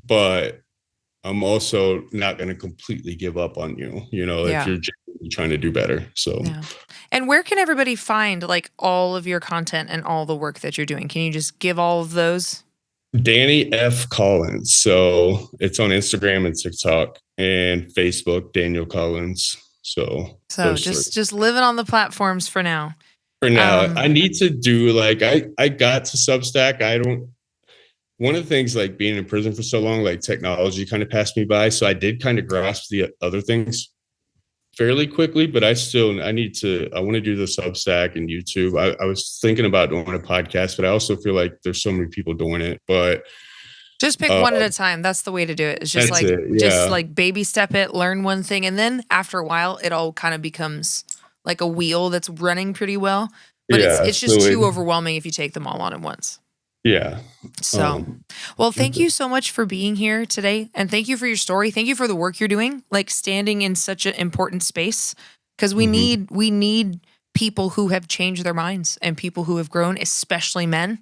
but I'm also not going to completely give up on you, if you're genuinely trying to do better. So, And where can everybody find like all of your content and all the work that you're doing? Can you just give all of those? Danny F. Collins. So it's on Instagram and TikTok and Facebook, Daniel Collins. So just living on the platforms for now. For now, I need to do like, I got to Substack. One of the things like being in prison for so long, like technology kind of passed me by. So I did kind of grasp the other things fairly quickly, but I want to do the Substack and YouTube. I was thinking about doing a podcast, but I also feel like there's so many people doing it, but just pick one at a time. That's the way to do it. It's just just like baby step it, learn one thing. And then after a while, it all kind of becomes like a wheel that's running pretty well, but it's just too overwhelming if you take them all on at once. Yeah. So, well, thank you so much for being here today. And thank you for your story. Thank you for the work you're doing, like standing in such an important space, because we need people who have changed their minds and people who have grown, especially men,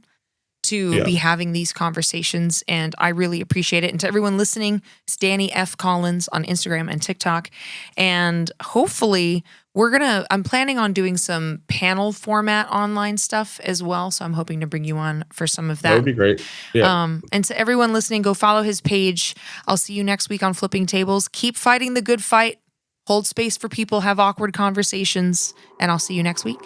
to be having these conversations. And I really appreciate it. And to everyone listening, it's Danny F. Collins on Instagram and TikTok. And hopefully I'm planning on doing some panel format online stuff as well. So I'm hoping to bring you on for some of that. That would be great. Yeah. And to everyone listening, go follow his page. I'll see you next week on Flipping Tables. Keep fighting the good fight. Hold space for people, have awkward conversations, and I'll see you next week.